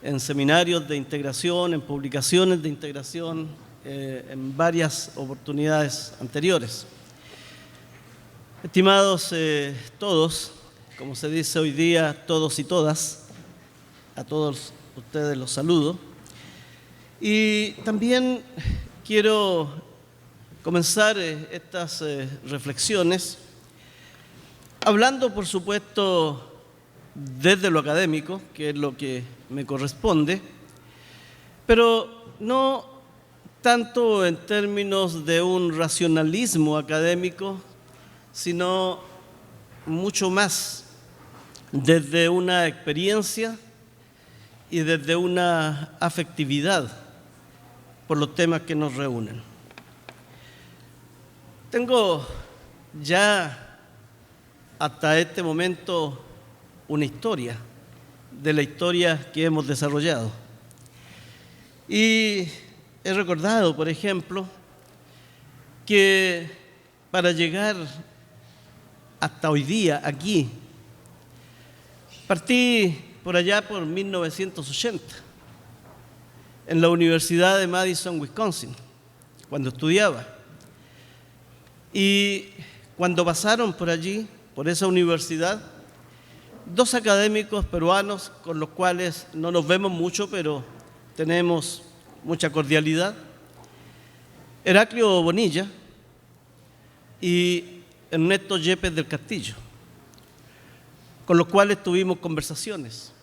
D: en seminarios de integración, en publicaciones de integración, en varias oportunidades anteriores. Estimados todos, como se dice hoy día, todos y todas, a todos ustedes los saludo. Y también quiero comenzar estas reflexiones hablando, por supuesto, desde lo académico, que es lo que me corresponde, pero no tanto en términos de un racionalismo académico, sino mucho más desde una experiencia y desde una afectividad por los temas que nos reúnen. Tengo ya hasta este momento una historia de la historia que hemos desarrollado. Y he recordado, por ejemplo, que para llegar hasta hoy día aquí, partí por allá por 1980, en la Universidad de Madison, Wisconsin, cuando estudiaba. Y cuando pasaron por allí, por esa universidad, dos académicos peruanos con los cuales no nos vemos mucho, pero tenemos mucha cordialidad, Heraclio Bonilla y Ernesto Yepes del Castillo, con los cuales tuvimos conversaciones.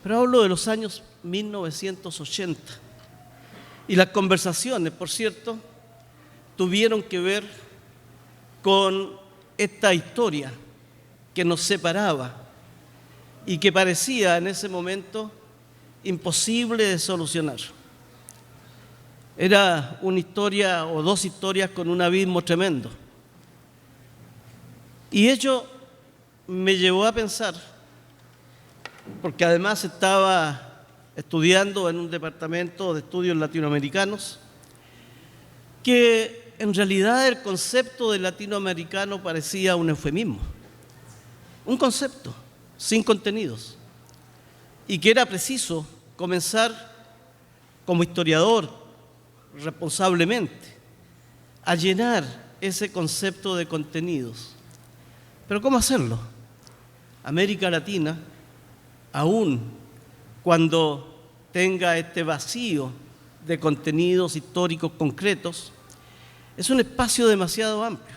D: Pero hablo de los años 1980. Y las conversaciones, por cierto, tuvieron que ver con esta historia que nos separaba y que parecía en ese momento imposible de solucionar. Era una historia o dos historias con un abismo tremendo. Y ello me llevó a pensar, porque además estaba estudiando en un departamento de estudios latinoamericanos, que en realidad el concepto de latinoamericano parecía un eufemismo, un concepto sin contenidos, y que era preciso comenzar como historiador responsablemente a llenar ese concepto de contenidos. Pero ¿cómo hacerlo? América Latina, aún cuando tenga este vacío de contenidos históricos concretos, es un espacio demasiado amplio.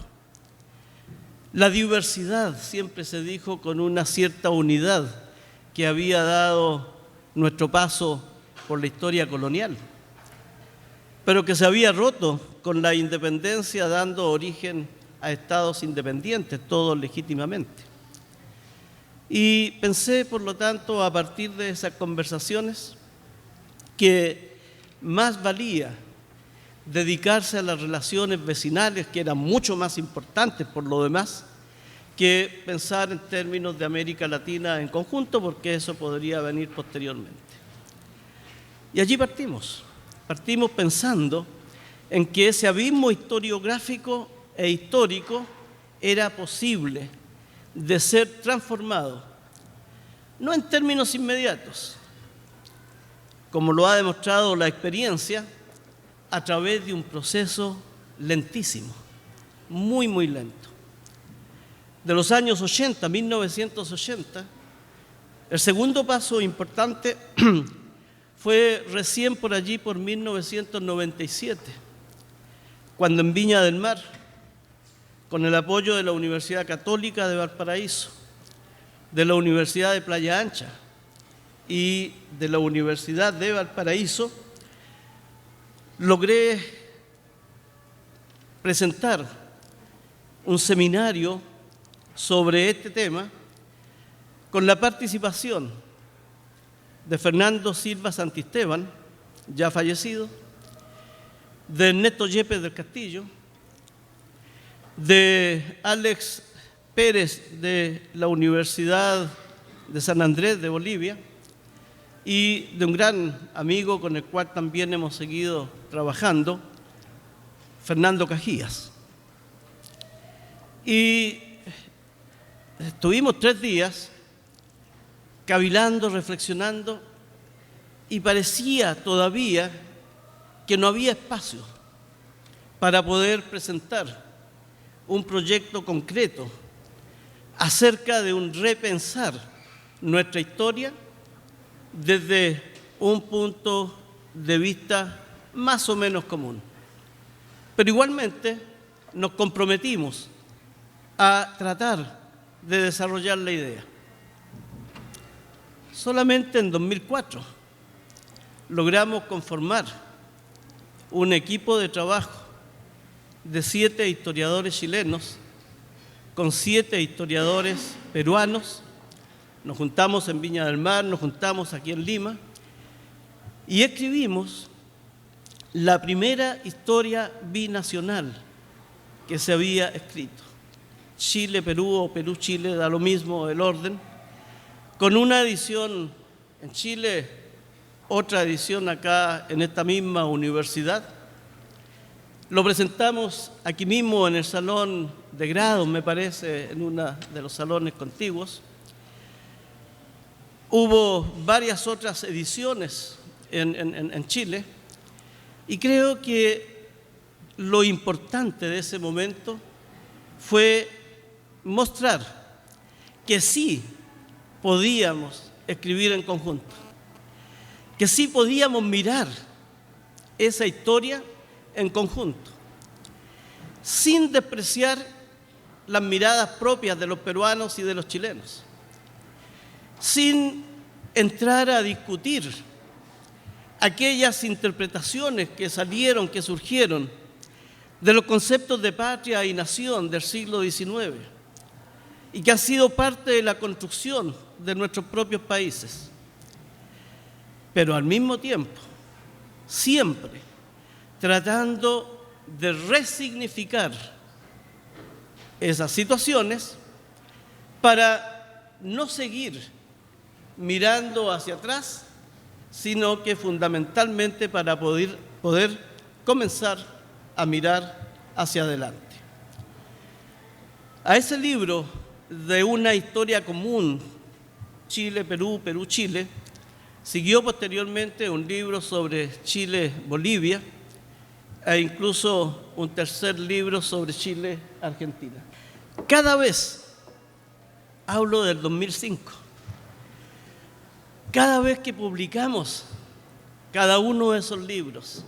D: La diversidad siempre se dijo con una cierta unidad que había dado nuestro paso por la historia colonial, pero que se había roto con la independencia, dando origen a estados independientes, todos legítimamente. Y pensé, por lo tanto, a partir de esas conversaciones, que más valía dedicarse a las relaciones vecinales, que eran mucho más importantes por lo demás, que pensar en términos de América Latina en conjunto, porque eso podría venir posteriormente. Y allí partimos pensando en que ese abismo historiográfico e histórico era posible de ser transformado, no en términos inmediatos, como lo ha demostrado la experiencia, a través de un proceso lentísimo, muy, muy lento. De los años 80, 1980, el segundo paso importante fue recién por allí, por 1997, cuando en Viña del Mar, con el apoyo de la Universidad Católica de Valparaíso, de la Universidad de Playa Ancha y de la Universidad de Valparaíso, logré presentar un seminario sobre este tema con la participación de Fernando Silva Santisteban, ya fallecido, de Ernesto Yepes del Castillo, de Alex Pérez de la Universidad de San Andrés de Bolivia y de un gran amigo con el cual también hemos seguido trabajando, Fernando Cajías. Y estuvimos 3 días cavilando, reflexionando, y parecía todavía que no había espacio para poder presentar un proyecto concreto acerca de un repensar nuestra historia desde un punto de vista más o menos común. Pero igualmente nos comprometimos a tratar de desarrollar la idea. Solamente en 2004 logramos conformar un equipo de trabajo de 7 historiadores chilenos con 7 historiadores peruanos. Nos juntamos en Viña del Mar, nos juntamos aquí en Lima y escribimos la primera historia binacional que se había escrito. Chile-Perú o Perú-Chile, da lo mismo el orden, con una edición en Chile, otra edición acá en esta misma universidad. Lo presentamos aquí mismo en el salón de grados, me parece, en uno de los salones contiguos. Hubo varias otras ediciones en Chile y creo que lo importante de ese momento fue mostrar que sí podíamos escribir en conjunto, que sí podíamos mirar esa historia en conjunto, sin despreciar las miradas propias de los peruanos y de los chilenos, sin entrar a discutir aquellas interpretaciones que salieron, que surgieron de los conceptos de patria y nación del siglo XIX y que han sido parte de la construcción de nuestros propios países. Pero al mismo tiempo, siempre tratando de resignificar esas situaciones para no seguir mirando hacia atrás, sino que fundamentalmente para poder comenzar a mirar hacia adelante. A ese libro de una historia común, Chile-Perú, Perú-Chile, siguió posteriormente un libro sobre Chile-Bolivia e incluso un tercer libro sobre Chile-Argentina. Cada vez, hablo del 2005, cada vez que publicamos cada uno de esos libros,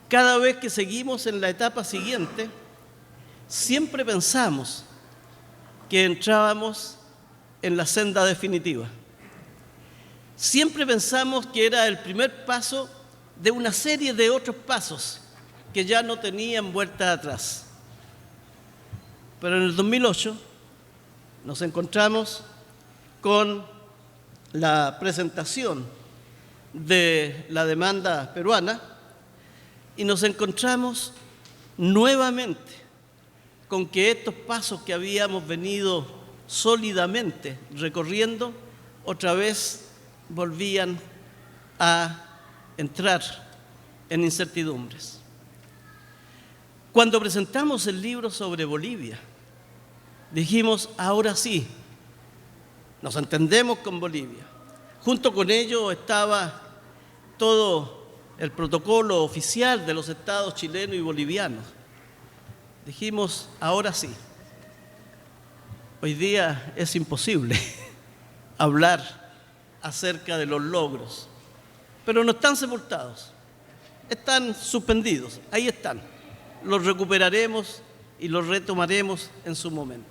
D: cada vez que seguimos en la etapa siguiente, siempre pensamos que entrábamos en la senda definitiva. Siempre pensamos que era el primer paso de una serie de otros pasos que ya no tenían vuelta atrás. Pero en el 2008 nos encontramos con la presentación de la demanda peruana y nos encontramos nuevamente con que estos pasos que habíamos venido sólidamente recorriendo otra vez volvían a entrar en incertidumbres. Cuando presentamos el libro sobre Bolivia, dijimos, ahora sí, nos entendemos con Bolivia. Junto con ello estaba todo el protocolo oficial de los estados chilenos y bolivianos. Dijimos, ahora sí. Hoy día es imposible hablar acerca de los logros, pero no están sepultados, están suspendidos, ahí están. Los recuperaremos y los retomaremos en su momento.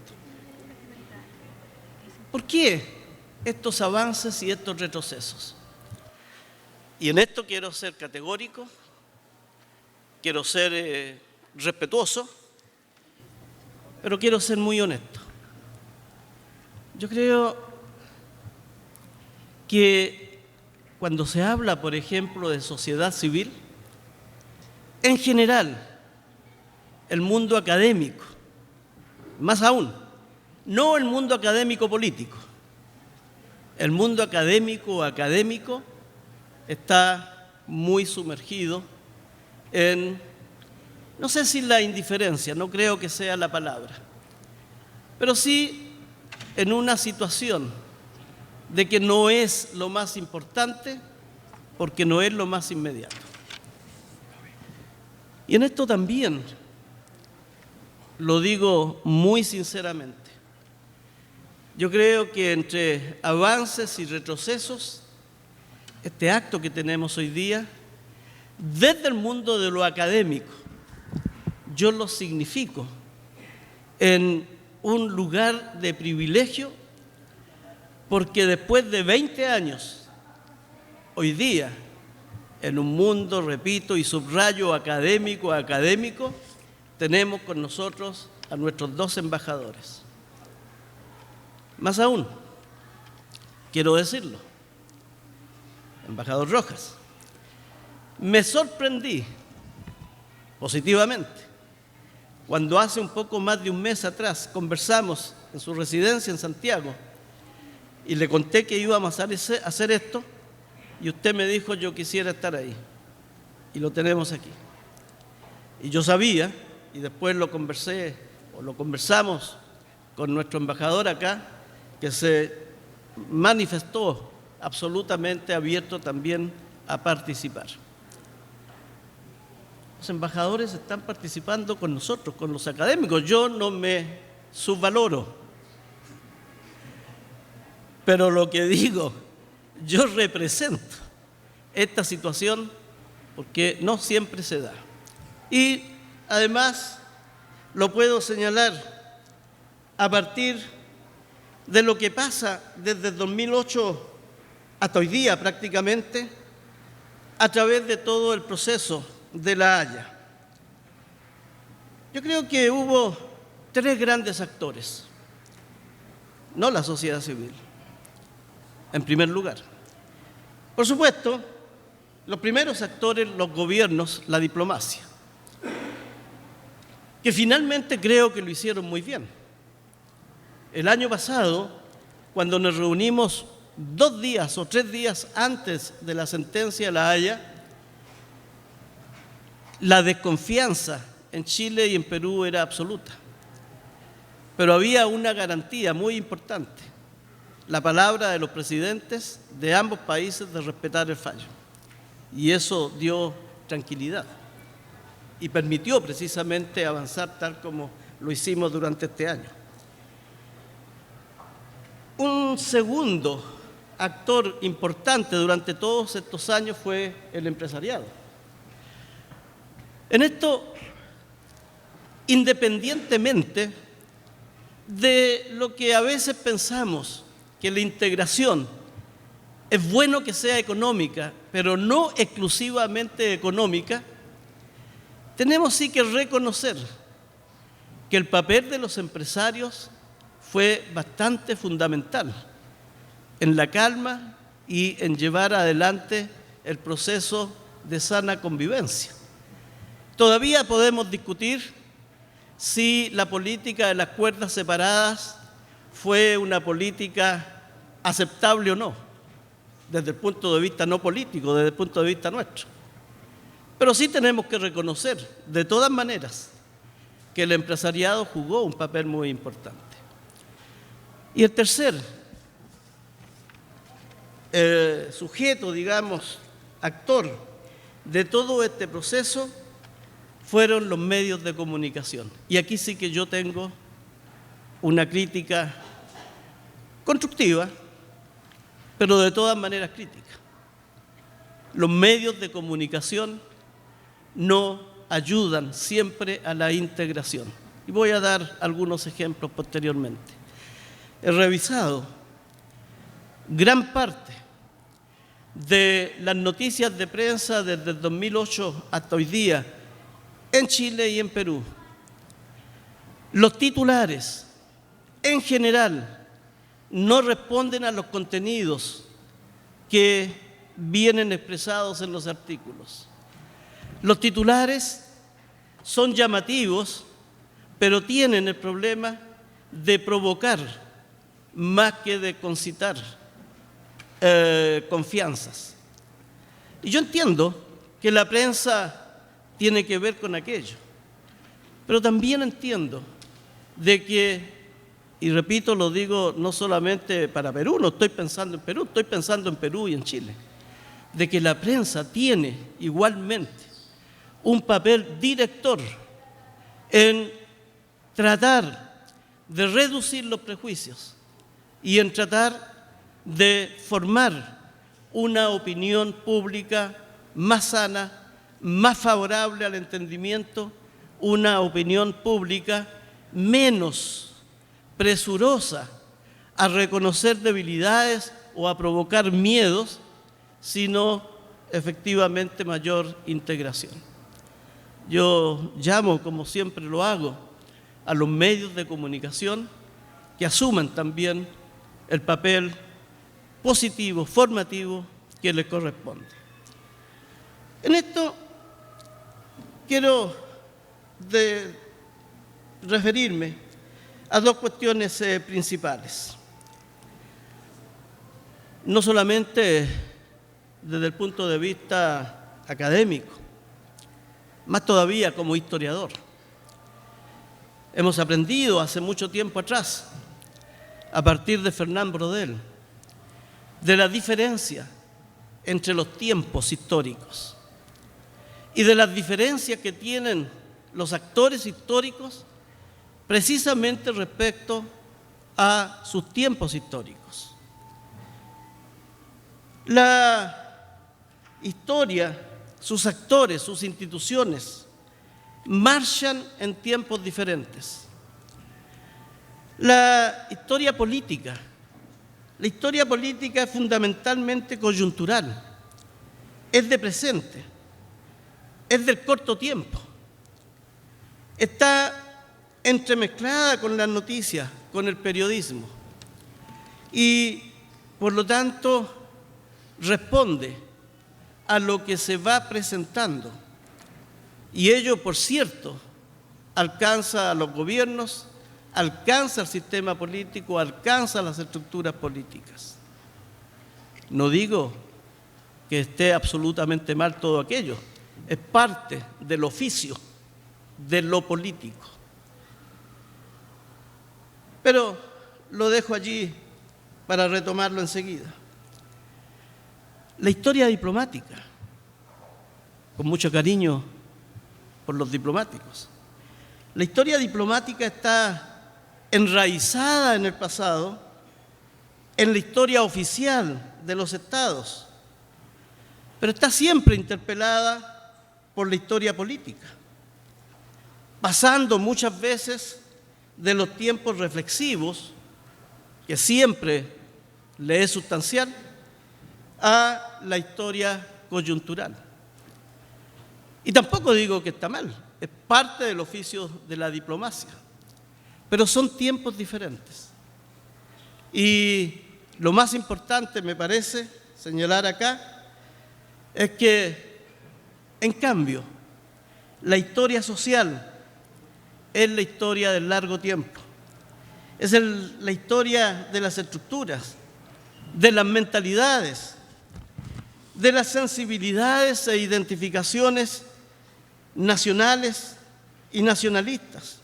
D: ¿Por qué estos avances y estos retrocesos? Y en esto quiero ser categórico, quiero ser respetuoso, pero quiero ser muy honesto. Yo creo que cuando se habla, por ejemplo, de sociedad civil, en general, el mundo académico, más aún, no el mundo académico político, el mundo académico está muy sumergido en, no sé si la indiferencia, no creo que sea la palabra, pero sí en una situación de que no es lo más importante porque no es lo más inmediato. Y en esto también lo digo muy sinceramente. Yo creo que entre avances y retrocesos, este acto que tenemos hoy día, desde el mundo de lo académico, yo lo significo en un lugar de privilegio, porque después de 20 años, hoy día, en un mundo, repito y subrayo, académico, tenemos con nosotros a nuestros 2 embajadores. Más aún, quiero decirlo, embajador Rojas, me sorprendí positivamente cuando hace un poco más de un mes atrás conversamos en su residencia en Santiago y le conté que íbamos a hacer esto y usted me dijo yo quisiera estar ahí y lo tenemos aquí. Y yo sabía, y después lo conversamos con nuestro embajador acá, que se manifestó absolutamente abierto también a participar. Los embajadores están participando con nosotros, con los académicos. Yo no me subvaloro, pero lo que digo, yo represento esta situación porque no siempre se da. Y además lo puedo señalar a partir de lo que pasa desde el 2008 hasta hoy día prácticamente, a través de todo el proceso de La Haya. Yo creo que hubo 3 grandes actores, no la sociedad civil, en primer lugar. Por supuesto, los primeros actores, los gobiernos, la diplomacia. que finalmente creo que lo hicieron muy bien. El año pasado, cuando nos reunimos 2 días o 3 días antes de la sentencia de La Haya, la desconfianza en Chile y en Perú era absoluta. Pero había una garantía muy importante, la palabra de los presidentes de ambos países de respetar el fallo. Y eso dio tranquilidad y permitió precisamente avanzar tal como lo hicimos durante este año. Un segundo actor importante durante todos estos años fue el empresariado. En esto, independientemente de lo que a veces pensamos, que la integración es bueno que sea económica, pero no exclusivamente económica, tenemos sí que reconocer que el papel de los empresarios fue bastante fundamental en la calma y en llevar adelante el proceso de sana convivencia. Todavía podemos discutir si la política de las cuerdas separadas fue una política aceptable o no, desde el punto de vista no político, desde el punto de vista nuestro. Pero sí tenemos que reconocer, de todas maneras, que el empresariado jugó un papel muy importante. Y el tercer sujeto, digamos, actor de todo este proceso fueron los medios de comunicación. Y aquí sí que yo tengo una crítica constructiva, pero de todas maneras crítica. Los medios de comunicación no ayudan siempre a la integración. Y voy a dar algunos ejemplos posteriormente. He revisado gran parte de las noticias de prensa desde el 2008 hasta hoy día en Chile y en Perú. Los titulares, en general, no responden a los contenidos que vienen expresados en los artículos. Los titulares son llamativos, pero tienen el problema de provocar más que de concitar confianzas. Y yo entiendo que la prensa tiene que ver con aquello, pero también entiendo de que, y repito, lo digo no solamente para Perú, no estoy pensando en Perú, estoy pensando en Perú y en Chile, de que la prensa tiene igualmente un papel director en tratar de reducir los prejuicios y en tratar de formar una opinión pública más sana, más favorable al entendimiento, una opinión pública menos presurosa a reconocer debilidades o a provocar miedos, sino efectivamente mayor integración. Yo llamo, como siempre lo hago, a los medios de comunicación que asuman también el papel positivo, formativo que les corresponde. En esto quiero referirme a 2 cuestiones principales. No solamente desde el punto de vista académico, más todavía como historiador. Hemos aprendido hace mucho tiempo atrás, a partir de Fernand Braudel, de la diferencia entre los tiempos históricos y de las diferencias que tienen los actores históricos precisamente respecto a sus tiempos históricos. La historia, sus actores, sus instituciones, marchan en tiempos diferentes. La historia política es fundamentalmente coyuntural, es de presente, es del corto tiempo, está entremezclada con las noticias, con el periodismo y, por lo tanto, responde a lo que se va presentando. Y ello, por cierto, alcanza a los gobiernos, alcanza al sistema político, alcanza a las estructuras políticas. No digo que esté absolutamente mal todo aquello, es parte del oficio, de lo político. Pero lo dejo allí para retomarlo enseguida. La historia diplomática, con mucho cariño por los diplomáticos. La historia diplomática está enraizada en el pasado, en la historia oficial de los estados, pero está siempre interpelada por la historia política, pasando muchas veces de los tiempos reflexivos, que siempre le es sustancial, a la historia coyuntural. Y tampoco digo que está mal, es parte del oficio de la diplomacia, pero son tiempos diferentes. Y lo más importante, me parece, señalar acá, es que, en cambio, la historia social es la historia del largo tiempo, es la historia de las estructuras, de las mentalidades, de las sensibilidades e identificaciones nacionales y nacionalistas,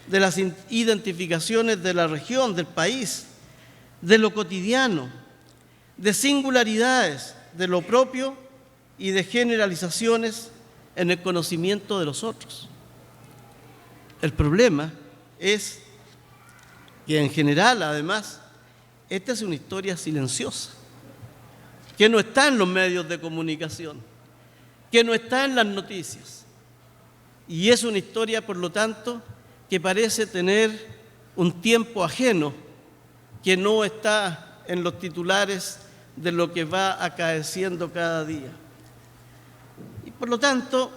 D: de las identificaciones de la región, del país, de lo cotidiano, de singularidades de lo propio y de generalizaciones en el conocimiento de los otros. El problema es que en general, además, esta es una historia silenciosa, que no está en los medios de comunicación, que no está en las noticias. Y es una historia, por lo tanto, que parece tener un tiempo ajeno, que no está en los titulares de lo que va acaeciendo cada día. Y por lo tanto,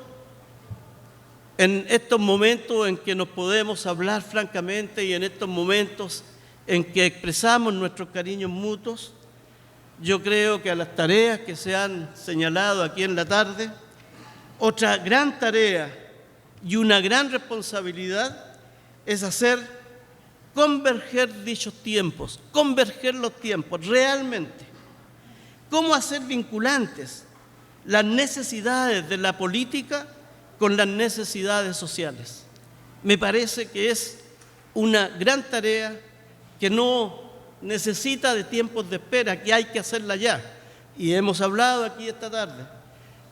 D: en estos momentos en que nos podemos hablar francamente y en estos momentos en que expresamos nuestros cariños mutuos, yo creo que a las tareas que se han señalado aquí en la tarde, otra gran tarea y una gran responsabilidad es hacer converger dichos tiempos, converger los tiempos realmente. ¿Cómo hacer vinculantes las necesidades de la política con las necesidades sociales? Me parece que es una gran tarea que no necesita de tiempos de espera, que hay que hacerla ya. Y hemos hablado aquí esta tarde.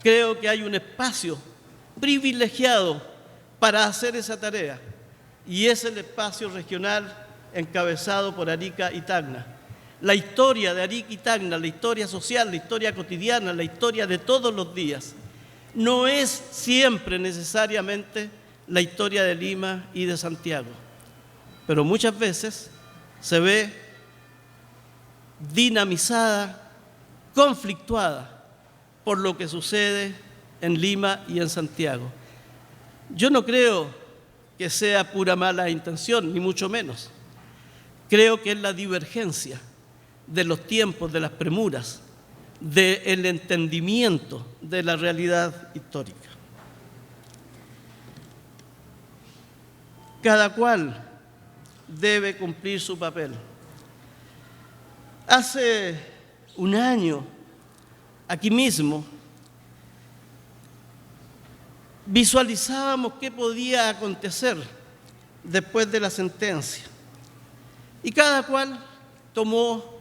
D: Creo que hay un espacio privilegiado para hacer esa tarea, y es el espacio regional encabezado por Arica y Tacna. La historia de Arica y Tacna, la historia social, la historia cotidiana, la historia de todos los días, no es siempre necesariamente la historia de Lima y de Santiago, pero muchas veces se ve dinamizada, conflictuada por lo que sucede en Lima y en Santiago. Yo no creo que sea pura mala intención, ni mucho menos. Creo que es la divergencia de los tiempos, de las premuras, del entendimiento de la realidad histórica. Cada cual debe cumplir su papel. Hace un año, aquí mismo, visualizábamos qué podía acontecer después de la sentencia. Y cada cual tomó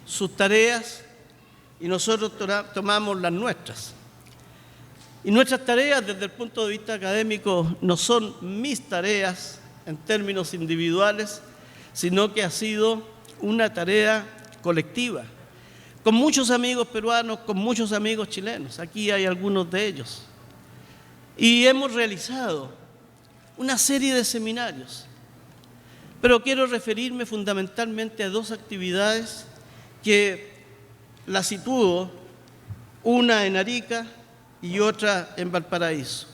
D: sus tareas y nosotros tomamos las nuestras. Y nuestras tareas desde el punto de vista académico no son mis tareas en términos individuales, sino que ha sido una tarea colectiva, con muchos amigos peruanos, con muchos amigos chilenos. Aquí hay algunos de ellos. Y hemos realizado una serie de seminarios, pero quiero referirme fundamentalmente a dos actividades que las sitúo, una en Arica y otra en Valparaíso.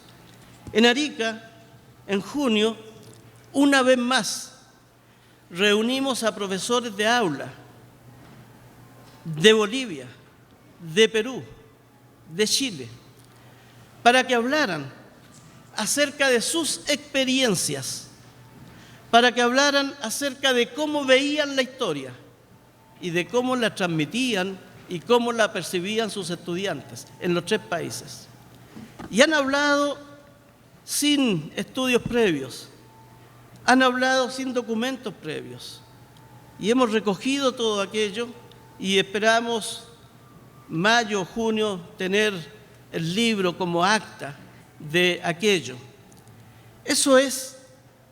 D: En Arica, en junio, una vez más, reunimos a profesores de aula de Bolivia, de Perú, de Chile, para que hablaran acerca de sus experiencias, para que hablaran acerca de cómo veían la historia y de cómo la transmitían y cómo la percibían sus estudiantes en los 3 países. Y han hablado sin estudios previos, han hablado sin documentos previos. Y hemos recogido todo aquello y esperamos mayo o junio tener el libro como acta de aquello. Eso es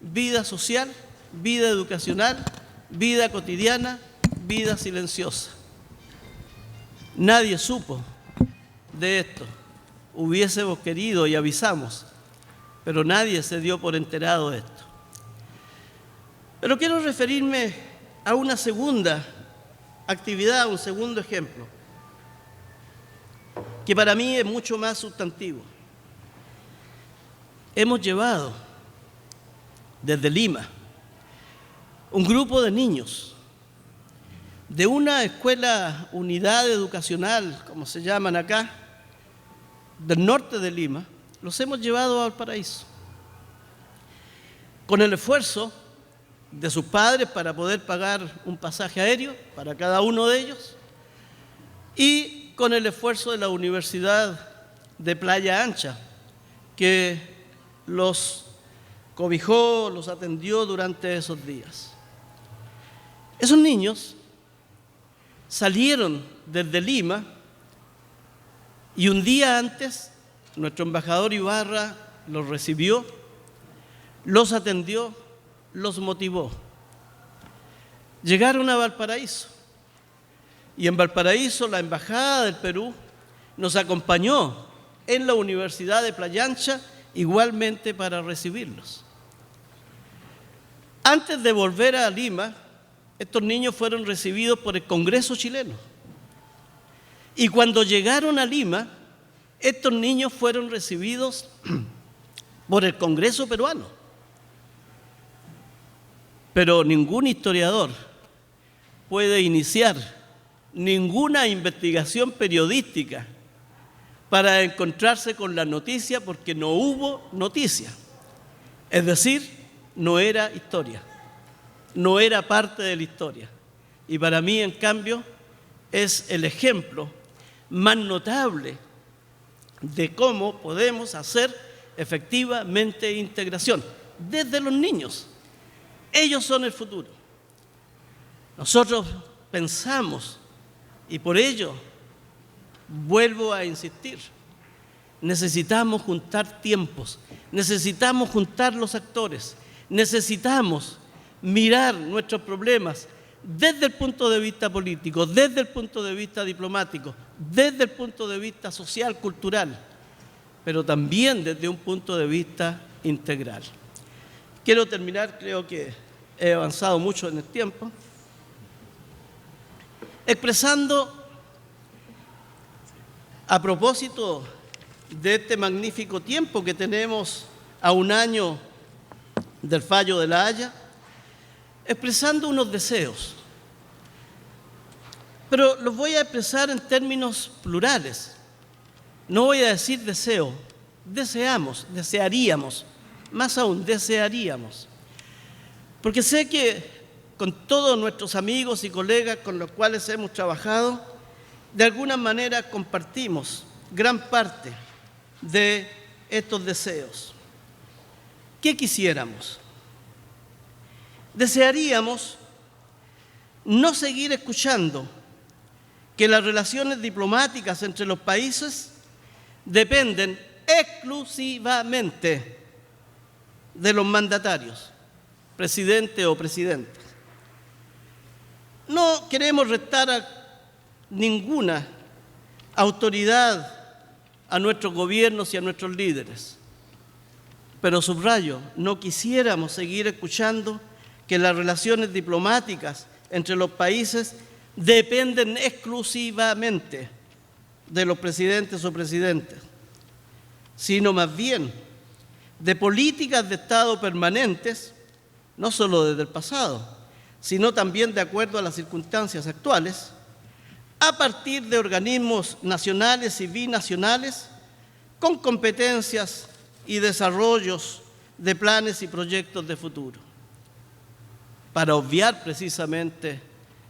D: vida social, vida educacional, vida cotidiana, vida silenciosa. Nadie supo de esto. Hubiésemos querido y avisamos, pero nadie se dio por enterado de esto. Pero quiero referirme a una segunda actividad, un segundo ejemplo, que para mí es mucho más sustantivo. Hemos llevado desde Lima un grupo de niños de una escuela, unidad educacional, como se llaman acá, del norte de Lima, los hemos llevado a Valparaíso, con el esfuerzo de sus padres para poder pagar un pasaje aéreo para cada uno de ellos y con el esfuerzo de la Universidad de Playa Ancha, que los cobijó, los atendió durante esos días. Esos niños salieron desde Lima y un día antes nuestro embajador Ibarra los recibió, los atendió, los motivó. Llegaron a Valparaíso y en Valparaíso la Embajada del Perú nos acompañó en la Universidad de Playa Ancha igualmente para recibirlos. Antes de volver a Lima, estos niños fueron recibidos por el Congreso chileno. Y cuando llegaron a Lima, estos niños fueron recibidos por el Congreso peruano. Pero ningún historiador puede iniciar ninguna investigación periodística para encontrarse con la noticia porque no hubo noticia. Es decir, no era historia, no era parte de la historia. Y para mí, en cambio, es el ejemplo más notable de cómo podemos hacer efectivamente integración desde los niños. Ellos son el futuro. Nosotros pensamos, y por ello vuelvo a insistir, necesitamos juntar tiempos, necesitamos juntar los actores, necesitamos mirar nuestros problemas desde el punto de vista político, desde el punto de vista diplomático, desde el punto de vista social, cultural, pero también desde un punto de vista integral. Quiero terminar, creo que he avanzado mucho en el tiempo, expresando, a propósito de este magnífico tiempo que tenemos a un año del fallo de La Haya, expresando unos deseos. Pero los voy a expresar en términos plurales. No voy a decir deseo, deseamos, desearíamos, más aún desearíamos. Porque sé que con todos nuestros amigos y colegas con los cuales hemos trabajado, de alguna manera compartimos gran parte de estos deseos. ¿Qué quisiéramos? Desearíamos no seguir escuchando que las relaciones diplomáticas entre los países dependen exclusivamente de los mandatarios, presidente o presidenta. No queremos restar a ninguna autoridad a nuestros gobiernos y a nuestros líderes, pero subrayo, no quisiéramos seguir escuchando que las relaciones diplomáticas entre los países dependen exclusivamente de los presidentes o presidentes, sino más bien de políticas de Estado permanentes, no solo desde el pasado, sino también de acuerdo a las circunstancias actuales, a partir de organismos nacionales y binacionales con competencias y desarrollos de planes y proyectos de futuro, para obviar precisamente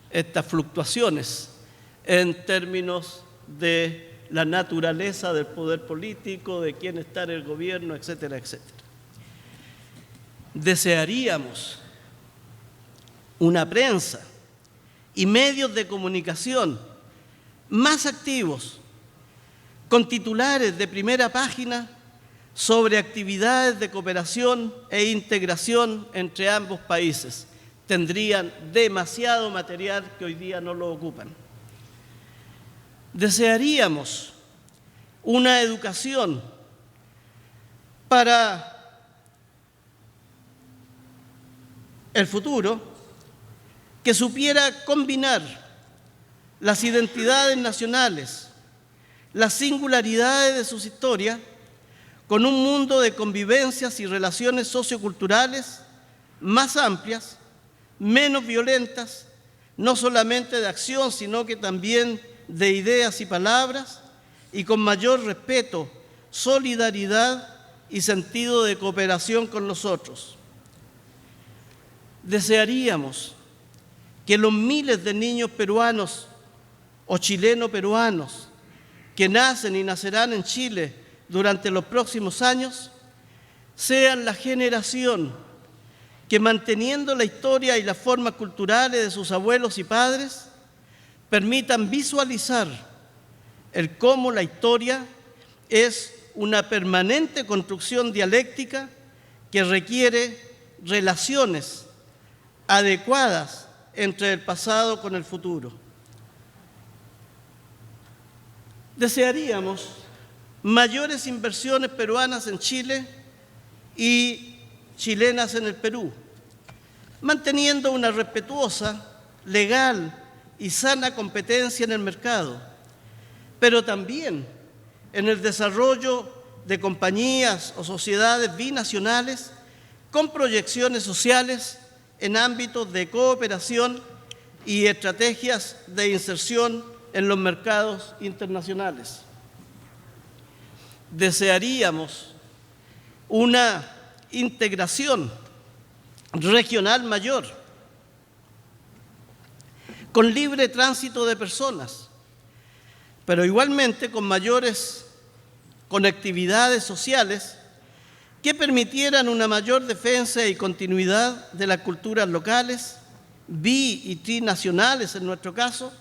D: estas fluctuaciones en términos de la naturaleza del poder político, de quién está en el gobierno, etcétera, etcétera. Desearíamos una prensa y medios de comunicación más activos, con titulares de primera página sobre actividades de cooperación e integración entre ambos países. Tendrían demasiado material que hoy día no lo ocupan. Desearíamos una educación para el futuro que supiera combinar las identidades nacionales, las singularidades de sus historias, con un mundo de convivencias y relaciones socioculturales más amplias, menos violentas, no solamente de acción, sino que también de ideas y palabras, y con mayor respeto, solidaridad y sentido de cooperación con los otros. Desearíamos que los miles de niños peruanos o chileno-peruanos que nacen y nacerán en Chile durante los próximos años sean la generación que, manteniendo la historia y las formas culturales de sus abuelos y padres, permitan visualizar el cómo la historia es una permanente construcción dialéctica que requiere relaciones adecuadas entre el pasado con el futuro. Desearíamos mayores inversiones peruanas en Chile y chilenas en el Perú, manteniendo una respetuosa, legal y sana competencia en el mercado, pero también en el desarrollo de compañías o sociedades binacionales con proyecciones sociales en ámbitos de cooperación y estrategias de inserción en los mercados internacionales. Desearíamos una integración regional mayor, con libre tránsito de personas, pero igualmente con mayores conectividades sociales que permitieran una mayor defensa y continuidad de las culturas locales, bi- y trinacionales en nuestro caso,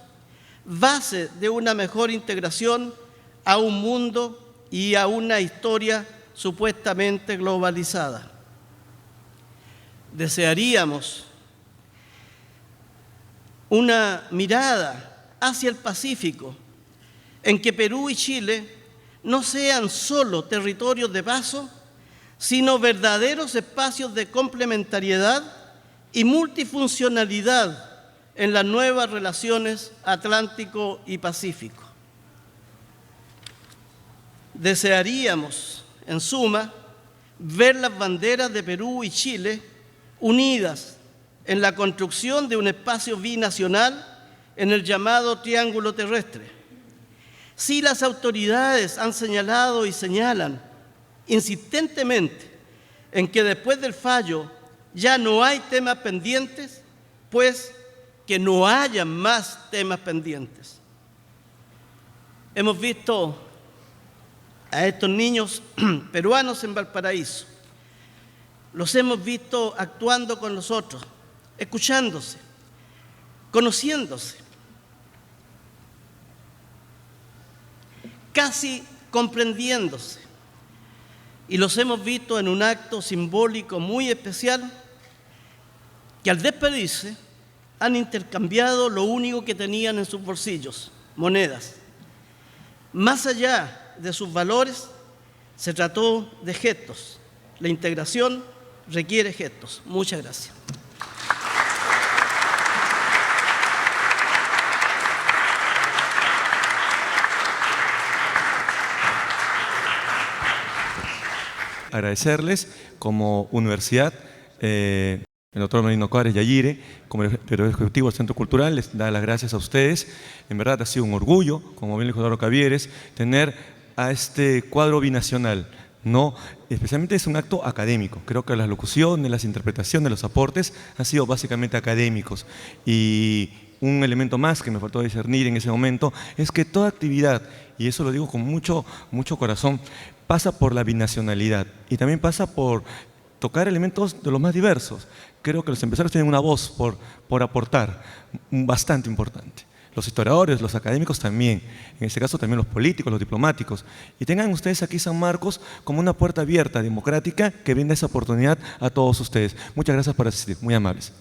D: base de una mejor integración a un mundo y a una historia supuestamente globalizada. Desearíamos una mirada hacia el Pacífico, en que Perú y Chile no sean solo territorios de paso, sino verdaderos espacios de complementariedad y multifuncionalidad en las nuevas relaciones Atlántico y Pacífico. Desearíamos, en suma, ver las banderas de Perú y Chile unidas en la construcción de un espacio binacional en el llamado Triángulo Terrestre. Si las autoridades han señalado y señalan insistentemente en que después del fallo ya no hay temas pendientes, pues que no haya más temas pendientes. Hemos visto a estos niños peruanos en Valparaíso. Los hemos visto actuando con los otros, escuchándose, conociéndose, casi comprendiéndose. Y los hemos visto en un acto simbólico muy especial, que al despedirse han intercambiado lo único que tenían en sus bolsillos, monedas. Más allá de sus valores, se trató de gestos. La integración requiere gestos. Muchas gracias.
C: Agradecerles como universidad, el doctor Marino Cuadres Yayire, como director ejecutivo del Centro Cultural, les da las gracias a ustedes. En verdad ha sido un orgullo, como bien dijo Eduardo Cavieres, tener a este cuadro binacional, no, especialmente es un acto académico. Creo que las locuciones, las interpretaciones, los aportes han sido básicamente académicos. Y un elemento más que me faltó discernir en ese momento es que toda actividad, y eso lo digo con mucho corazón, pasa por la binacionalidad y también pasa por tocar elementos de los más diversos. Creo que los empresarios tienen una voz por aportar, bastante importante. Los historiadores, los académicos también, en este caso también los políticos, los diplomáticos. Y tengan ustedes aquí San Marcos como una puerta abierta, democrática, que brinda esa oportunidad a todos ustedes. Muchas gracias por asistir, muy amables.